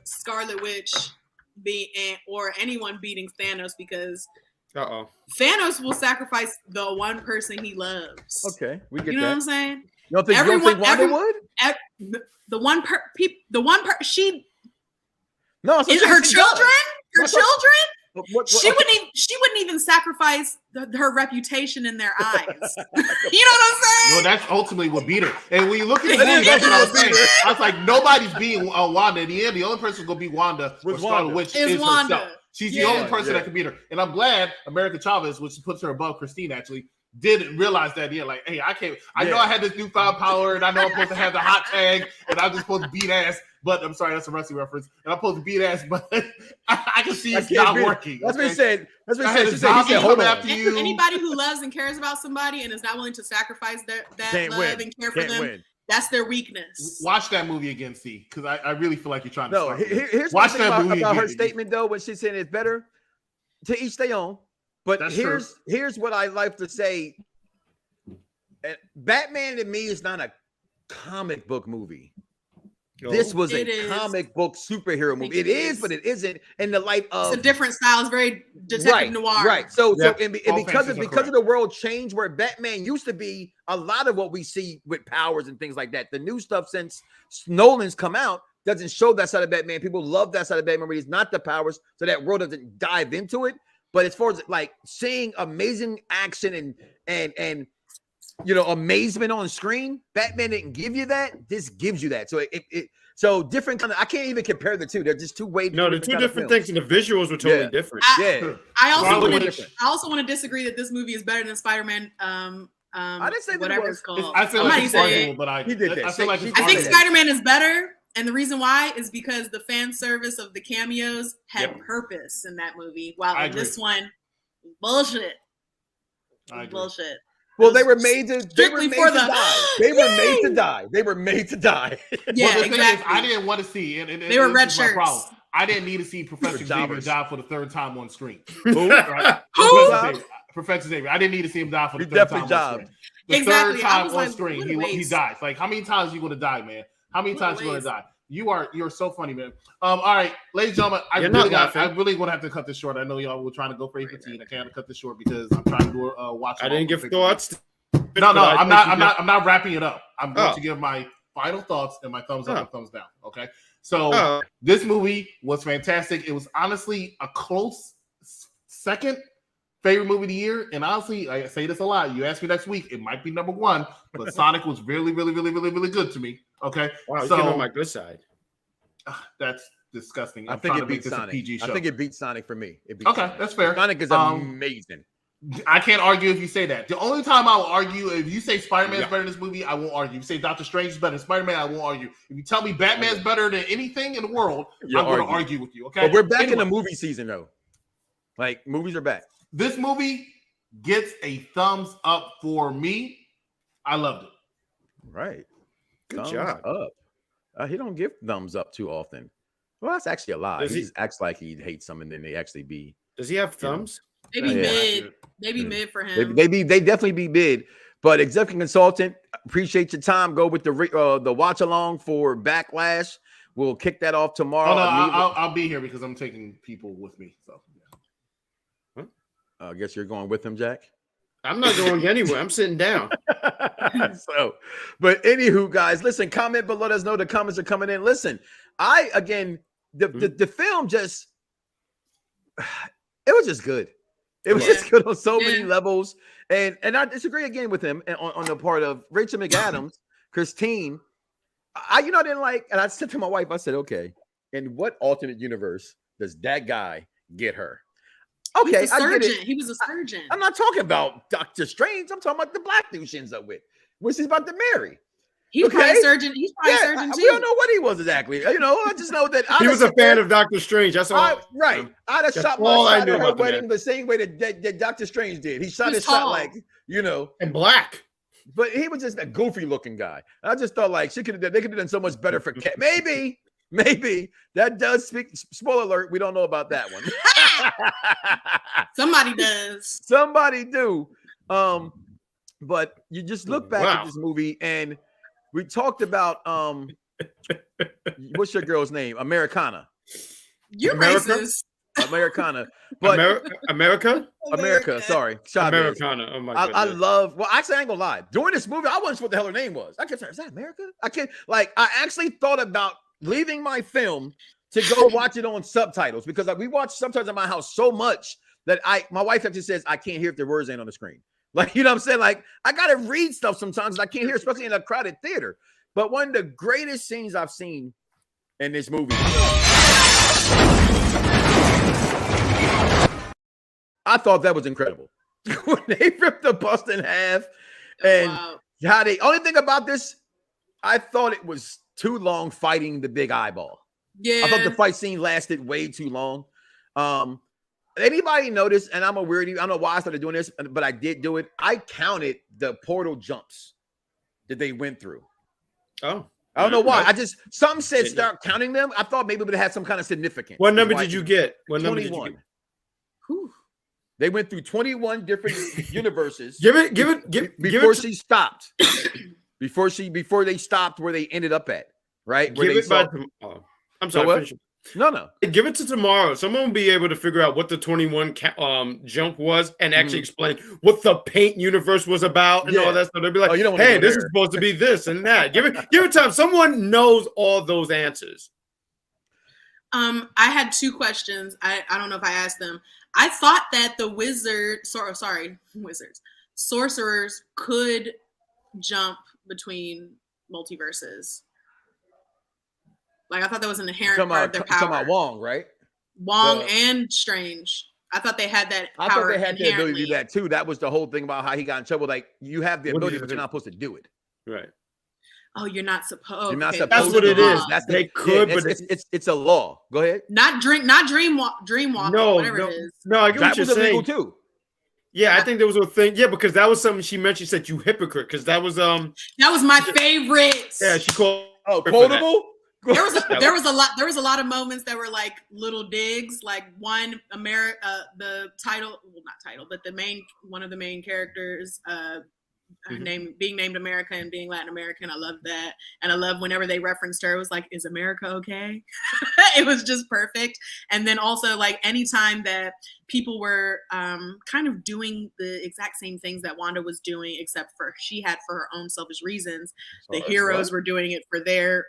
Scarlet Witch or anyone beating Thanos, because Thanos will sacrifice the one person he loves. Okay, we get that. You know what I'm saying? You don't think Wanda would? The one she. No, so her children. Her children. What, she wouldn't even sacrifice her reputation in their eyes. You know what I'm saying? No, that's ultimately what beat her. And when you look at the movie, that's what I was saying. I was like, nobody's beating Wanda. In the end, the only person who's gonna beat Wanda or Scarlet Witch is Wanda. herself. She's the only person that can beat her. And I'm glad America Chavez, which puts her above Christine, actually didn't realize that. Yeah, like, hey, I can't. I know I had this newfound power, and I know I'm supposed to have the hot tag, and I'm just supposed to beat ass. But I'm sorry, that's a wrestling reference. And I'm supposed to beat ass, but I can see it's not working. That's what he said. That's what he said. He said, hold on. Anybody who loves and cares about somebody and is not willing to sacrifice that love and care for them, that's their weakness. Watch that movie again, see, because I really feel like you're trying to. Here's watch that movie about her statement though, when she's saying it's better to each their own. But here's what I like to say. Batman to me is not a comic book movie. This was a comic book superhero movie. It is, but it isn't. In the light of it's a different style. It's very detective noir. Right. So because of the world changed, where Batman used to be a lot of what we see with powers and things like that. The new stuff since Nolan's come out doesn't show that side of Batman. People love that side of Batman where he's not the powers, so that world doesn't dive into it. But as far as like seeing amazing action and amazement on screen, Batman didn't give you that. This gives you that. So so different kind of. I can't even compare the two. They're just two way. No, they're two different things, and the visuals were totally different. I also want to disagree that this movie is better than Spider-Man. I didn't say whatever it's called. I feel like it's arguable, but I did that. I feel like I think Spider-Man is better, and the reason why is because the fan service of the cameos had purpose in that movie, while in this one, bullshit. Bullshit. Well, they were made to die. They were made to die. They were made to die. Yeah, well, the exactly. thing is, I didn't want to see, and they were red shirts. Problem. I didn't need to see Professor Xavier die for the third time on screen. Who? Right? Professor Xavier. I didn't need to see him die for the third time on screen. The third time on screen, he dies. Like, how many times are you going to die, man? How many times are you going to die? You're so funny, man. All right, ladies and gentlemen, I really want to have to cut this short. I know y'all were trying to go for 8:15. I can't cut this short because I'm trying to do watch. I didn't give thoughts. No, I'm not wrapping it up. I'm going to give my final thoughts and my thumbs up and thumbs down. Okay. So this movie was fantastic. It was honestly a close second favorite movie of the year. And honestly, I say this a lot. You ask me next week, it might be number one. But Sonic was really, really, really, really, really good to me. Okay. Wow, so on my good side. That's disgusting. I think it beats Sonic. I think it beats Sonic for me. Okay, that's fair. Sonic is amazing. I can't argue if you say that. The only time I will argue, if you say Spider-Man is better than this movie, I won't argue. If you say Doctor Strange is better than Spider-Man, I won't argue. If you tell me Batman is better than anything in the world, I'm going to argue with you. Okay, but we're back in the movie season though. Like movies are back. This movie gets a thumbs up for me. I loved it. Right. Good job. Up. He don't give thumbs up too often. Well, that's actually a lie. He just acts like he hates them, and then they actually be. Does he have thumbs? Maybe mid. Maybe mid for him. They definitely be mid. But executive consultant, appreciate your time. Go with the watch along for Backlash. We'll kick that off tomorrow. Oh, no, I'll be here because I'm taking people with me. So. I guess you're going with him, Jack. I'm not going anywhere. I'm sitting down. But anywho, guys, listen, comment below. Let us know the comments are coming in. Listen, the film just, it was just good. It was just good on so many levels. And I disagree again with him on the part of Rachel McAdams, Christine. I didn't like, and I said to my wife, I said, okay, in what alternate universe does that guy get her? Okay, I get it. He was a surgeon. I'm not talking about Doctor Strange. I'm talking about the black dude she ends up with, which he's about to marry. He's probably a surgeon. He's probably a surgeon too. We don't know what he was exactly. I just know that he was a fan of Doctor Strange. That's all. Right. I'd have shot my shot at her wedding the same way that Doctor Strange did. He shot his shot like, and black. But he was just a goofy looking guy. I just thought like they could have done so much better for Cat. Maybe that does speak. Spoiler alert: we don't know about that one. Somebody does. Somebody do. But you just look back at this movie, and we talked about what's your girl's name? Americana. You're racist. Americana. But America. Sorry, Americana. Oh my god. I love. Well, actually, I ain't gonna lie. During this movie, I wasn't sure what the hell her name was. I kept saying, "Is that America?" I actually thought about leaving my film to go watch it on subtitles because we watch subtitles in my house so much that my wife actually says I can't hear if the words ain't on the screen. Like, you know what I'm saying? Like, I gotta read stuff sometimes I can't hear, especially in a crowded theater. But one of the greatest scenes I've seen in this movie, I thought that was incredible. When they ripped the bus in half, and how only thing about this, I thought it was too long fighting the big eyeball. Yeah, I thought the fight scene lasted way too long. Anybody notice? And I'm a weirdie. I don't know why I started doing this, but I did do it. I counted the portal jumps that they went through. Oh, I don't know why. Some said start counting them. I thought maybe it would have some kind of significance. What number did you get? 21. They went through 21 different universes. Before she stopped. Before they stopped where they ended up at, right? I'm sorry. No. Give it to tomorrow. Someone will be able to figure out what the 21 jump was and actually explain what the paint universe was about and all that stuff. They'll be like, hey, this is supposed to be this and that. Give it time. Someone knows all those answers. I had two questions. I don't know if I asked them. I thought that the sorcerers could jump between multiverses. Like I thought that was an inherent part of their power. Talking about Wong, right? Wong and Strange. I thought they had that power. I thought they had the ability to do that too. That was the whole thing about how he got in trouble. Like you have the ability, but you're not supposed to do it. Right. Oh, you're not supposed. You're not supposed. That's what it is. That's they could, but it's a law. Go ahead. Not dreamwalk. No, whatever it is. No, I get what you're saying. Illegal too. Yeah, I think there was a thing. Yeah, because that was something she mentioned. She said you hypocrite because that was That was my favorite. Yeah, she called. Oh, quotable. There was a lot of moments that were like little digs. Like one one of the main characters being named America and being Latin American. I love that, and I love whenever they referenced her. It was like, is America okay? It was just perfect. And then also like anytime that people were kind of doing the exact same things that Wanda was doing, except for she had for her own selfish reasons. The heroes were doing it for their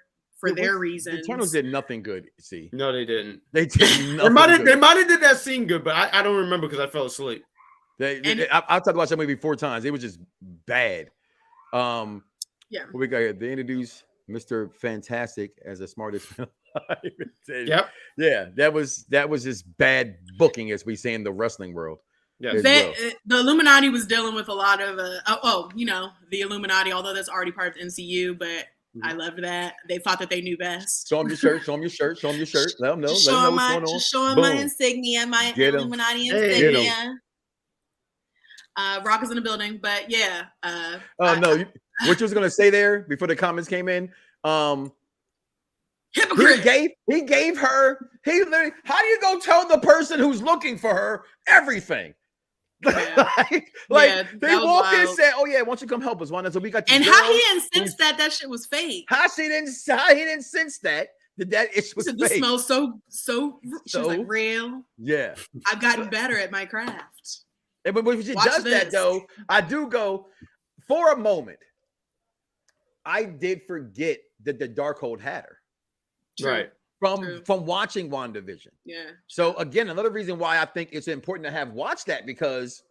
reasons. The Eternals did nothing good. See, no, they didn't. They did nothing. They might have did that scene good, but I don't remember because I fell asleep. I'll talk about that movie 4 times. It was just bad. Yeah. What we got here? They introduced Mr. Fantastic as the smartest. Yep. Yeah, that was just bad booking, as we say in the wrestling world. Yeah. The Illuminati was dealing with a lot of the Illuminati, although that's already part of the MCU, but I loved that. They thought that they knew best. Show them your shirt. Show them your shirt. Show them your shirt. Let them know. Let them know what's going on. Just show them my insignia, my Illuminati insignia. Rock is in the building, but yeah. No, what you was gonna say there before the comments came in? Hypocrite. He gave her. He literally. How do you go tell the person who's looking for her everything? Yeah. They walked in and said, "Oh yeah, why don't you come help us, Wanda?" So we got. And how he didn't sense that shit was fake. How he didn't sense that it was fake. This smells so. She was like, real. Yeah. I've gotten better at my craft. And when she does that, though, I do go for a moment. I did forget that the Darkhold had her. Right. From watching WandaVision. Yeah. So again, another reason why I think it's important to have watched that, because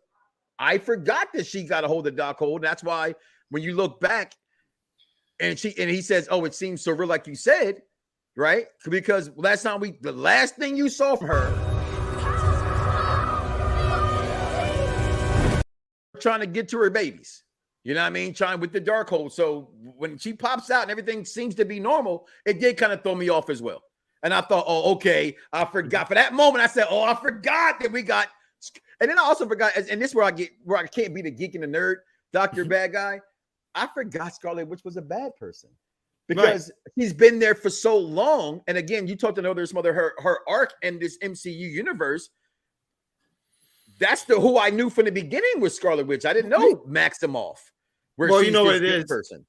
I forgot that she got a hold of the Darkhold. That's why when you look back and he says, "Oh, it seems so real," like you said, right? Because the last thing you saw from her, trying to get to her babies. You know what I mean? Trying with the Darkhold. So when she pops out and everything seems to be normal, it did kind of throw me off as well. And I thought, oh, okay, I forgot. For that moment, I said, oh, I forgot that we got. And then I also forgot, and this is where I can't be the geek and the nerd, Dr. Bad Guy. I forgot Scarlet Witch was a bad person because he's been there for so long. And again, you talked to know there's her arc in this MCU universe. That's who I knew from the beginning was Scarlet Witch. I didn't know Maximoff. Well, you know what it is. Person.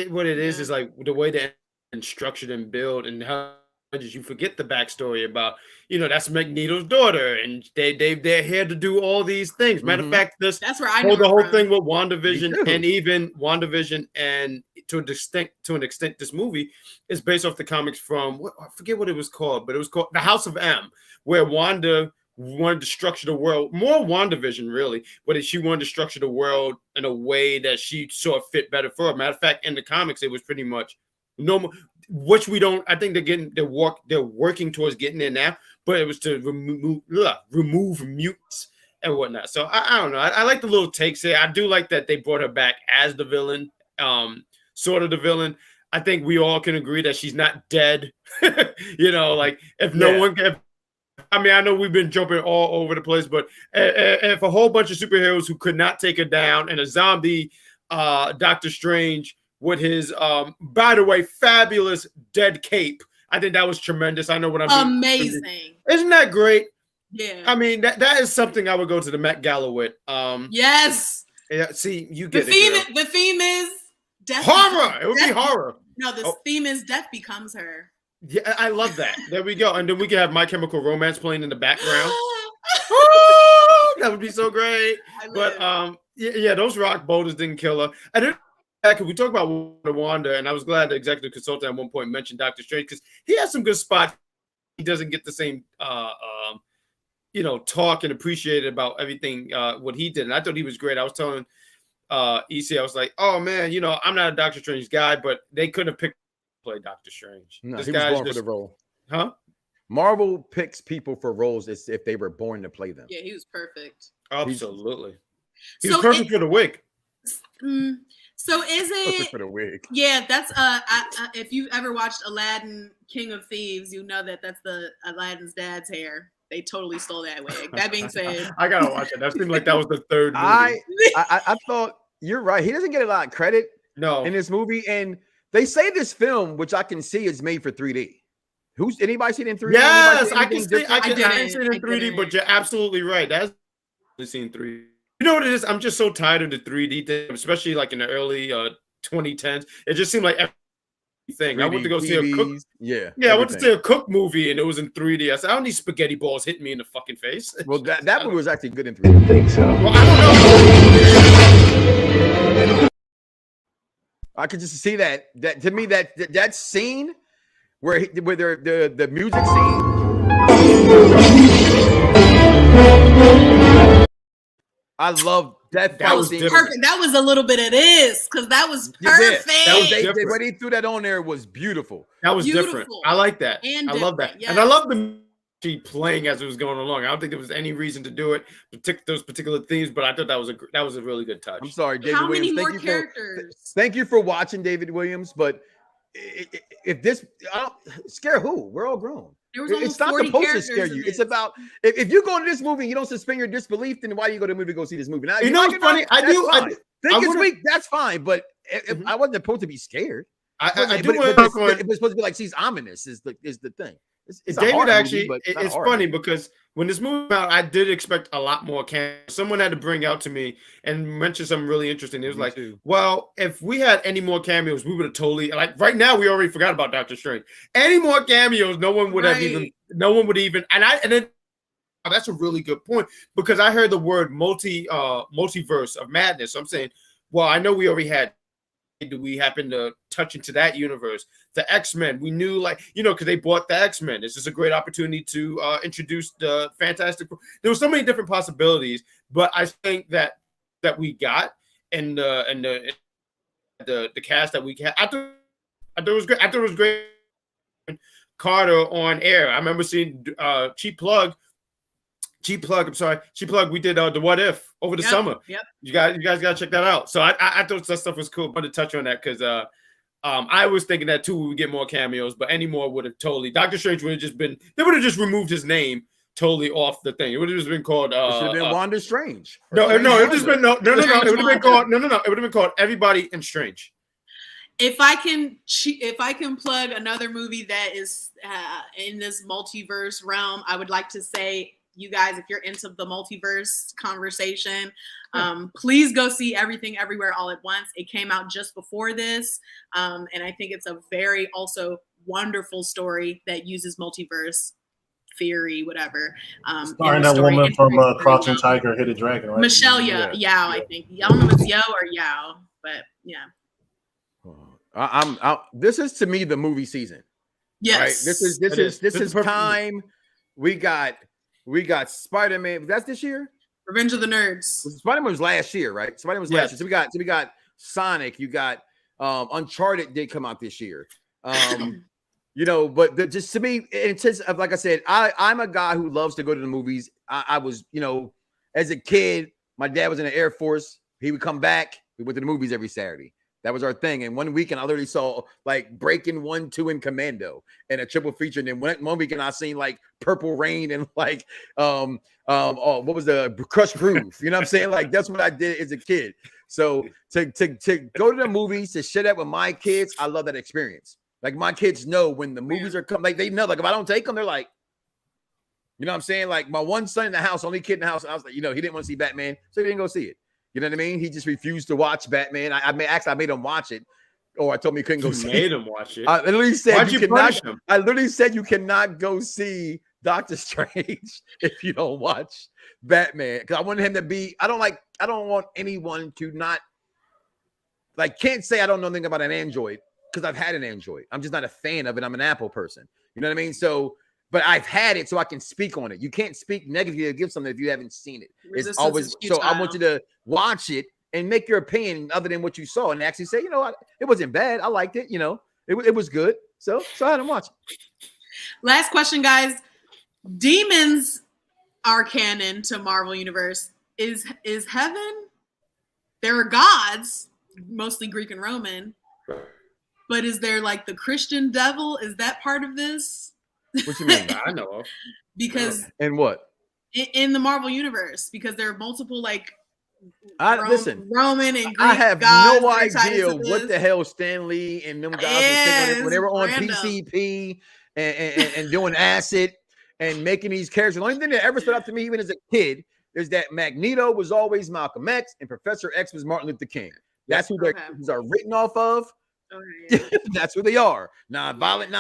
What it is like the way that it's structured and built, and how you forget the backstory about, that's Magneto's daughter, and they're here to do all these things. Matter of fact, that's where I know the whole thing with WandaVision, and even WandaVision, and to an extent, this movie is based off the comics from I forget what it was called, but it was called The House of M, where Wanda wanted to structure the world, more WandaVision really, but she wanted to structure the world in a way that she saw fit better for her. Matter of fact, in the comics, it was pretty much normal, which we don't. I think they're working towards getting there now, but it was to remove mutants and whatnot. So I don't know. I like the little takes here. I do like that they brought her back as the villain, sort of the villain. I think we all can agree that she's not dead. Like if no one can. I mean, I know we've been jumping all over the place, but if a whole bunch of superheroes who could not take her down, and a zombie Doctor Strange with his, by the way, fabulous dead cape, I think that was tremendous. I know what I'm amazing. Isn't that great? Yeah. I mean, that is something I would go to the Met Gala with. Yes. Yeah. See, you get it. The theme is death. Horror. It would be horror. No, the theme is death becomes her. Yeah, I love that. There we go. And then we can have My Chemical Romance playing in the background. That would be so great. But those rock boulders didn't kill her. And then we talk about Wanda, and I was glad the executive consultant at one point mentioned Doctor Strange, because he has some good spots. He doesn't get the same talk and appreciate about everything what he did. And I thought he was great. I was telling EC, I was like, oh man, I'm not a Doctor Strange guy, but they couldn't have picked to play Doctor Strange. No, this he was guy's born for the role. Huh? Marvel picks people for roles as if they were born to play them. Yeah, he was perfect. Absolutely. He was perfect for the wig. So is it for the wig? Yeah, that's if you've ever watched Aladdin, King of Thieves, you know that's the Aladdin's dad's hair. They totally stole that wig. That being said, I gotta watch it. That seemed like that was the third movie. I thought you're right. He doesn't get a lot of credit in this movie, and they say this film, which I can see, is made for 3D. Anybody seen it in 3D? Yes, I can see. I can see it in 3D, but you're absolutely right. That's seen 3D. You know what it is? I'm just so tired of the 3D thing, especially like in the early 2010s. It just seemed like everything. I went to go see a Cook. Yeah, I went to see a Cook movie and it was in 3D. I said, I don't need spaghetti balls hitting me in the fucking face. Well, that movie was actually good in 3D. I think so. Well, I don't know. I could just see that to me that scene where the music scene. I love that. That was perfect. That was a little bit of this because that was perfect. When he threw that on there was beautiful. That was different. I like that. And I love that. Yes. And I love the playing as it was going along. I don't think there was any reason to do it, those particular themes, but I thought that was a really good touch. I'm sorry, David How Williams. many more characters? Thank you for watching, David Williams. But if this, I don't scare who? We're all grown. It's not supposed to scare you. It's about if you go to this movie and you don't suspend your disbelief, then why do you go to the movie to go see this movie? Now, you know what's funny? I do think it's weak. That's fine, but I wasn't supposed to be scared. It was supposed to be like she's ominous. Is the thing. It's David actually. It's funny because when this movie came out, I did expect a lot more cameos. Someone had to bring out to me and mention something really interesting. It was like, well, if we had any more cameos, we would have totally right now. We already forgot about Doctor Strange. Any more cameos, no one would have even. No one would even. And then that's a really good point because I heard the word multiverse of madness. So I'm saying, well, I know we already had. Do we happen to touch into that universe? The X-Men, we knew because they bought the X-Men. This is a great opportunity to introduce the Fantastic. There were so many different possibilities, but I think that we got and the cast that we had. I thought it was great. I thought it was great. Carter on air. I remember seeing Cheap Plug. I'm sorry. Cheap Plug. We did the What If over the summer. Yep. You guys gotta check that out. So I thought that stuff was cool. I wanted to touch on that because I was thinking that too. We would get more cameos, but any more would have totally. Doctor Strange would have just been. They would have just removed his name totally off the thing. It would have just been called. It should have been Wanda Strange. No. It would have just been no. It would have been called no. It would have been called Everybody in Strange. If I can plug another movie that is in this multiverse realm, I would like to say. You guys, if you're into the multiverse conversation, please go see Everything Everywhere All at Once. It came out just before this. And I think it's a very also wonderful story that uses multiverse theory, whatever. Starring that woman from Crouching Tiger, Hidden Dragon, right? Michelle Yao, I think. I don't know if it's Yo or Yao, but yeah. This is to me the movie season. Yes. Right? This is time. We got Spider-Man. That's this year. Revenge of the Nerds. Spider-Man was last year, right? Spider-Man was last year. So we got Sonic. You got Uncharted did come out this year. But just to me, in sense of like I said, I'm a guy who loves to go to the movies. I was, as a kid, my dad was in the Air Force. He would come back. We went to the movies every Saturday. That was our thing. And one weekend, I literally saw like Breaking 1, 2, and Commando and a triple feature. And then one weekend, I seen like Purple Rain and like what was the Crush Groove? You know what I'm saying? Like that's what I did as a kid. So to go to the movies, to share that with my kids, I love that experience. Like my kids know when the movies are coming. Like they know. Like if I don't take them, they're like, you know what I'm saying? Like my one son in the house, only kid in the house. I was like, he didn't want to see Batman, so he didn't go see it. You know what I mean? He just refused to watch Batman. I made him watch it, or I told him he couldn't go see it. Made him watch it. I literally said Why'd you punish him? I literally said you cannot go see Doctor Strange if you don't watch Batman. Because I wanted him to be. I don't want anyone to not can't say I don't know anything about an Android because I've had an Android. I'm just not a fan of it. I'm an Apple person. You know what I mean? So but I've had it so I can speak on it. You can't speak negatively or give something if you haven't seen it. It's Resistance always is so. I futile. want you to watch it and make your opinion other than what you saw, and actually say, it wasn't bad. I liked it. It was good. So I had to watch it. Last question, guys. Demons are canon to Marvel Universe. Is heaven? There are gods, mostly Greek and Roman. But is there like the Christian devil? Is that part of this? What you mean? I know of. Because and what? In the Marvel Universe, because there are multiple like Roman and Greek I have gods no idea what the hell Stan Lee and them guys when they were on random. PCP and doing acid and making these characters. The only thing that ever stood out to me, even as a kid, is that Magneto was always Malcolm X and Professor X was Martin Luther King. That's who their characters are written off of. That's who they are. Non-violent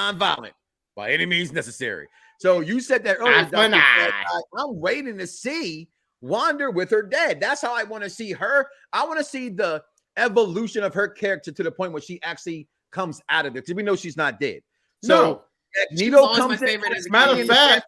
by any means necessary. So you said that earlier. I'm waiting to see Wanda with her dad. That's how I want to see her. I want to see the evolution of her character to the point where she actually comes out of it. Because we know she's not dead. So Magneto comes in. As matter of fact,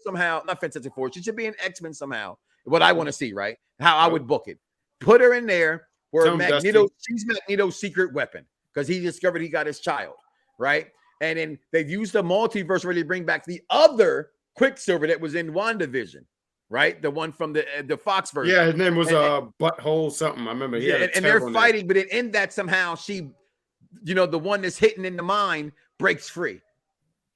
somehow, not Fantastic Four. She should be an X-Men somehow. What I want to see, right? How I would book it. Put her in there where she's Magneto's secret weapon because he discovered he got his child, right? And then they've used the multiverse where they bring back the other Quicksilver that was in WandaVision, right? The one from the Fox version. Yeah, his name was Butthole something. I remember. And they're fighting, but in that somehow she, the one that's hitting in the mind breaks free,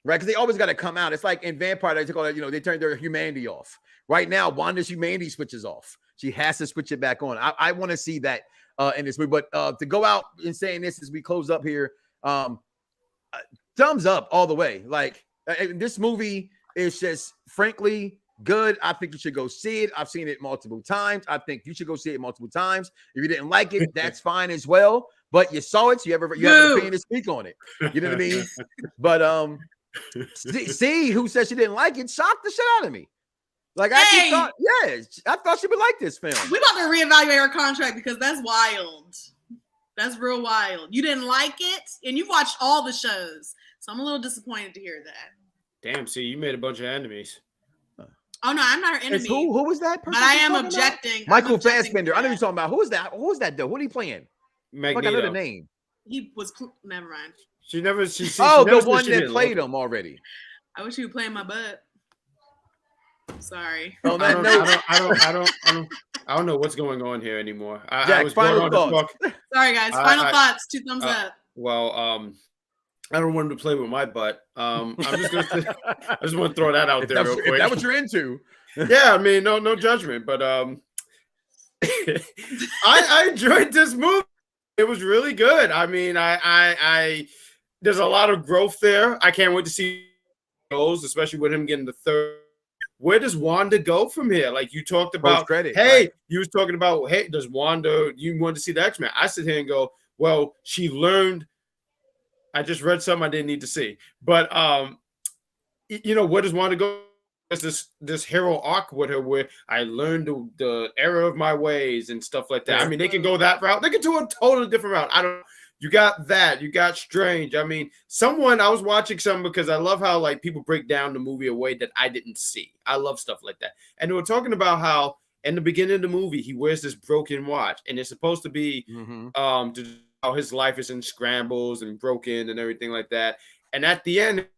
right? Because they always got to come out. It's like in Vampire, they call it, they turn their humanity off. Right now, Wanda's humanity switches off. She has to switch it back on. I want to see that in this movie. But to go out and saying this as we close up here, thumbs up all the way. Like this movie is just frankly good. I think you should go see it. I've seen it multiple times. I think you should go see it multiple times. If you didn't like it, that's fine as well. But you saw it, so you have an opinion to speak on it. You know what I mean? But see who said she didn't like it shocked the shit out of me. Like I thought she would like this film. We about to reevaluate her contract because that's wild. That's real wild. You didn't like it, and you watched all the shows, so I'm a little disappointed to hear that. Damn, see, you made a bunch of enemies. Oh no, I'm not her enemy. Who was that person? But I am objecting. Michael Fassbender. I know you're talking about. Who was that? Who was that though? What are he playing? Magneto. I know the name. He was. Never mind. She never. The one that played him already. I wish you would play my butt. Sorry. Oh, I don't know what's going on here anymore. Jack, I was final thoughts. Sorry, guys. Final thoughts. 2 thumbs up. Well, I don't want him to play with my butt. I'm just gonna say, I just want to throw that out there real quick. Is that what you're into? Yeah, I mean, no judgment, but I enjoyed this movie. It was really good. I mean, I there's a lot of growth there. I can't wait to see goes, especially with him getting the third. Where does Wanda go from here? Like you talked about, you was talking about, hey, does Wanda, you want to see the X-Men? I sit here and go, well, she learned. I just read something I didn't need to see. But, where does Wanda go? There's this hero arc with her where I learned the error of my ways and stuff like that. I mean, they can go that route. They can do a totally different route. You got that. You got Strange. I mean, I was watching some because I love how like people break down the movie a way that I didn't see. I love stuff like that. And they were talking about how in the beginning of the movie, he wears this broken watch and it's supposed to be how his life is in scrambles and broken and everything like that. And at the end,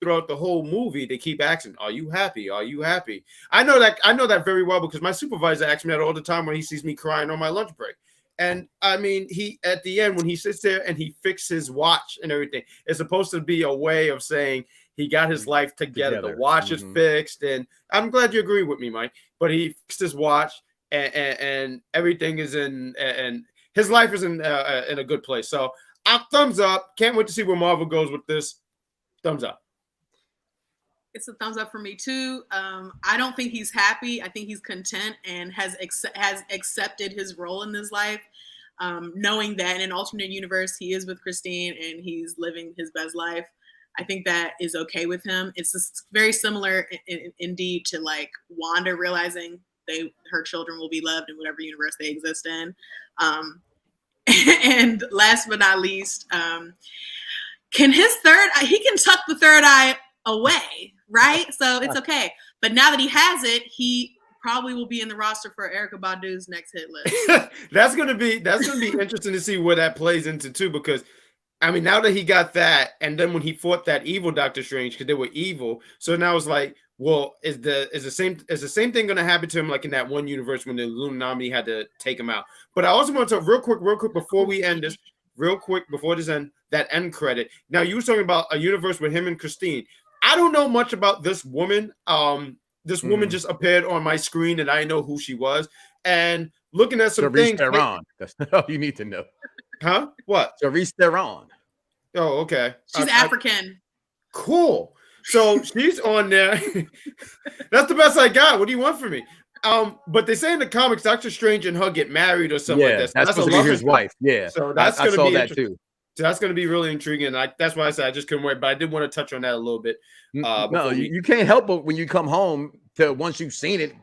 throughout the whole movie, they keep asking, "Are you happy? Are you happy?" I know that very well because my supervisor asks me that all the time when he sees me crying on my lunch break. And I mean, he at the end when he sits there and he fixes his watch and everything, it's supposed to be a way of saying he got his life together. The watch is fixed, and I'm glad you agree with me, Mike. But he fixed his watch, and everything is and his life is in a good place. So, thumbs up. Can't wait to see where Marvel goes with this. Thumbs up. It's a thumbs up for me too. I don't think he's happy. I think he's content and has accepted his role in this life, knowing that in an alternate universe he is with Christine and he's living his best life. I think that is okay with him. It's just very similar indeed to like Wanda realizing her children will be loved in whatever universe they exist in. And last but not least, he can tuck the third eye away. right? So it's okay. But now that he has it, he probably will be in the roster for Erykah Badu's next hit list. That's gonna be interesting to see where that plays into too, because I mean, now that he got that, and then when he fought that evil Doctor Strange, because they were evil, so now it's like, well, is the same thing going to happen to him like in that one universe when the Illuminati had to take him out? But I also want to real quick before we end this, that end credit. Now you were talking about a universe with him and Christine. I don't know much about this woman. This woman just appeared on my screen, and I know who she was. And looking at some things, that's all you need to know. Huh? What? Charlize Theron. Oh, okay. She's African. Cool. So she's on there. That's the best I got. What do you want from me? But they say in the comics, Doctor Strange and her get married or something like that. So that's supposed to be his wife. Yeah. So that's going to be that too. So that's going to be really intriguing. That's why I said I just couldn't wait. But I did want to touch on that a little bit. No, you can't help but when you come home to once you've seen it,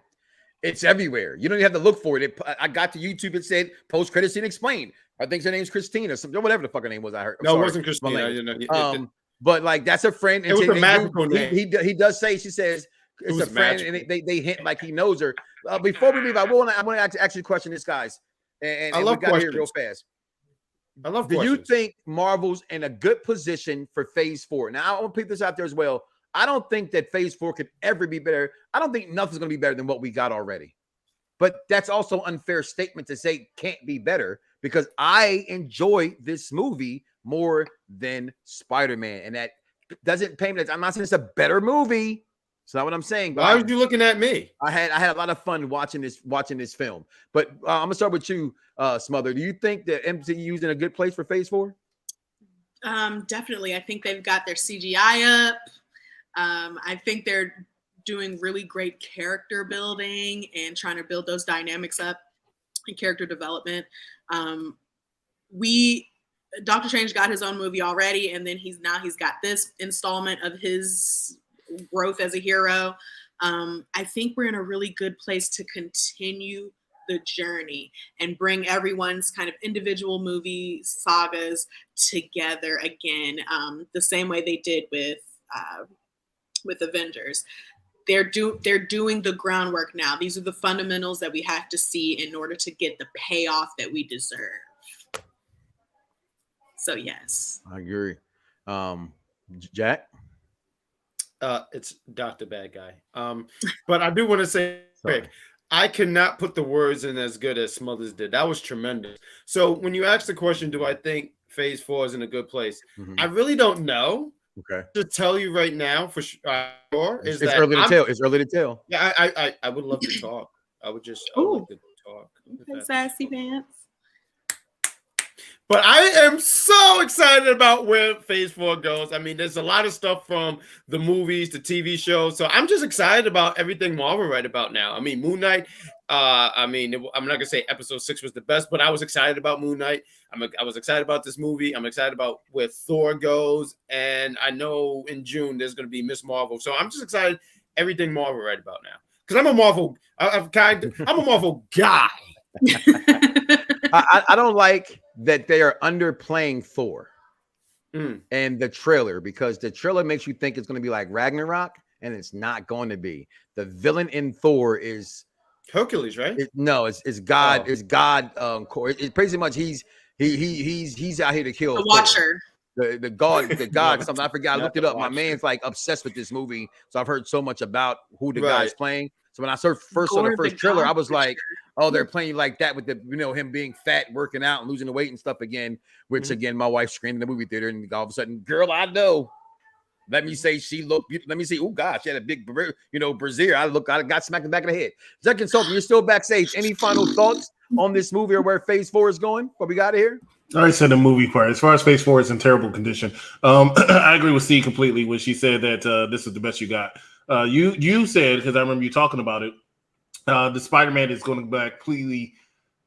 it's everywhere. You don't even have to look for it. I got to YouTube. It said post credit scene explained. I think her name's Christina, something, whatever the fuck her name was. I heard. No, it wasn't Christina. But like that's a friend. It was a magical name. He does say, she says it's a friend, and they hint like he knows her. Before we leave, I want to actually question this, guys. And I love we got here real fast. I love. Do you think Marvel's in a good position for Phase 4? Now I want to pick this out there as well. I don't think that Phase 4 could ever be better. I don't think nothing's going to be better than what we got already. But that's also an unfair statement to say can't be better, because I enjoy this movie more than Spider-Man. And that doesn't pay me. I'm not saying it's a better movie. That's not what I'm saying. Why are you looking at me? I had a lot of fun watching this film. But I'm gonna start with you, Smother. Do you think that MCU is in a good place for Phase 4? Definitely. I think they've got their CGI up. I think they're doing really great character building and trying to build those dynamics up and character development. Doctor Strange got his own movie already, and then he's got this installment of his growth as a hero. I think we're in a really good place to continue the journey and bring everyone's kind of individual movie sagas together again, the same way they did with Avengers. They're doing the groundwork now. These are the fundamentals that we have to see in order to get the payoff that we deserve. So yes, I agree. Jack, it's Dr. Bad Guy. But I do want to say, quick, I cannot put the words in as good as Smothers did. That was tremendous. So when you ask the question, do I think Phase 4 is in a good place? I really don't know. Okay. To tell you right now for sure it's early to tell. It's early to tell. Yeah, I would love to talk. I would love to talk. Sassy pants. But I am so excited about where Phase 4 goes. I mean, there's a lot of stuff from the movies, the TV shows. So I'm just excited about everything Marvel right about now. I mean, Moon Knight. I'm not gonna say episode 6 was the best, but I was excited about Moon Knight. I was excited about this movie. I'm excited about where Thor goes, and I know in June there's gonna be Miss Marvel. So I'm just excited everything Marvel right about now, because I'm a Marvel. I'm a Marvel guy. I don't like that they are underplaying Thor and the trailer, because the trailer makes you think it's going to be like Ragnarok, and it's not going to be. The villain in Thor is Hercules, right? It's God. It's God. It's pretty much he's out here to kill the Watcher. The God. Something I forgot. I looked it up. My man's like obsessed with this movie, so I've heard so much about who the guy's playing. So when I saw the first trailer, I was like, "Oh, they're playing like that with the him being fat, working out, and losing the weight and stuff again." Which again, my wife screamed in the movie theater, and all of a sudden, girl, I know. Let me say she looked beautiful. Let me see. Oh gosh, she had a big, brassiere. I got smacked in the back of the head. Zach Consultant, you're still backstage. Any final thoughts on this movie or where Phase 4 is going? What we got here? I already said the movie part. As far as Phase 4 is in terrible condition. I agree with Steve completely when she said that this is the best you got. You said, because I remember you talking about it, the Spider-Man is going to go back completely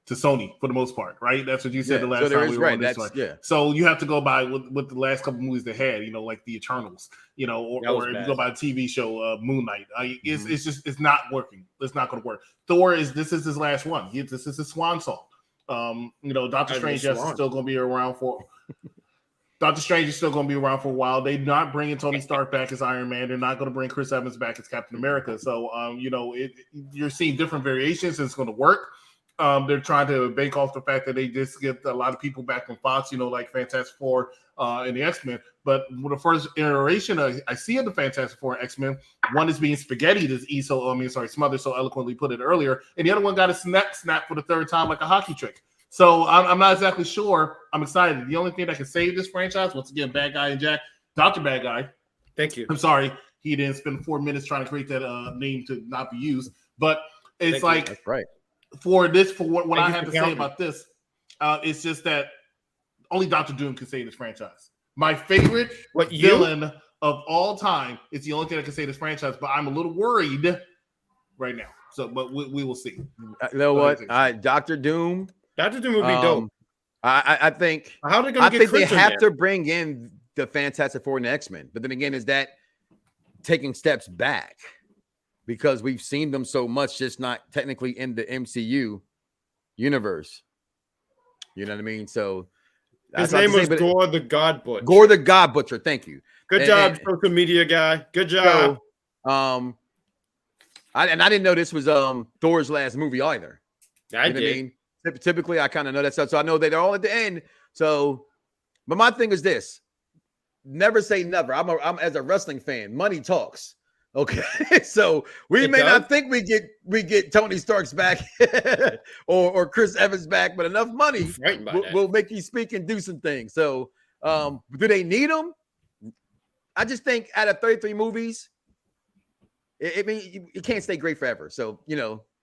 to Sony for the most part, right? That's what you said the last time we were on this one. Yeah. So you have to go by what the last couple movies they had, like the Eternals, or if you go by a TV show, Moon Knight. It's not working. It's not going to work. Thor this is his last one. This is his swan song. Doctor Strange is still going to be around for. Doctor Strange is still going to be around for a while. They're not bringing Tony Stark back as Iron Man. They're not going to bring Chris Evans back as Captain America. So, you're seeing different variations. It's going to work. They're trying to bank off the fact that they just get a lot of people back from Fox, like Fantastic Four and the X-Men. But with the first iteration I see of the Fantastic Four and X-Men, one is being spaghettied, as Smothers so eloquently put it earlier, and the other one got a snap for the third time like a hockey trick. So I'm not exactly sure. I'm excited. The only thing that can save this franchise, once again, Bad Guy and Jack, Dr. Bad Guy. Thank you. I'm sorry he didn't spend 4 minutes trying to create that name to not be used. But it's That's right. For what I have to say about this, it's just that only Dr. Doom can save this franchise. My favorite villain of all time is the only thing that can save this franchise, but I'm a little worried right now. So, but we will see. You know what? Dr. Doom. Dr. Doom would be dope. I think. How are they going to get? I think they have to bring in the Fantastic Four and the X-Men, but then again, is that taking steps back because we've seen them so much, just not technically in the MCU universe. You know what I mean? So his name was Gore the God Butcher. Gore the God Butcher. Thank you. Good job, social media guy. Good job. So, I didn't know this was Thor's last movie either. I did. I mean? Typically, I kind of know that stuff, so I know that they're all at the end. So, but my thing is this: never say never. I'm as a wrestling fan, money talks. Okay, so we may not think we get Tony Stark's back or Chris Evans back, but enough money will make you speak and do some things. So, do they need them? I just think out of 33 movies, it can't stay great forever. So,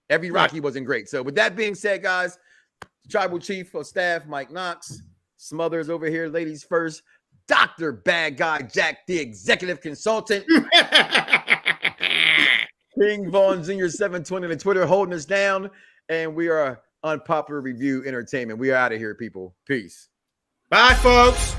every Rocky wasn't great. So, with that being said, guys, Tribal Chief of Staff Mike Knox, Smothers over here, ladies first, Dr. Bad Guy Jack, the executive consultant, King Vaughn Jr. 720 on Twitter holding us down, and we are Unpopular Review Entertainment. We are out of here, people. Peace. Bye, folks.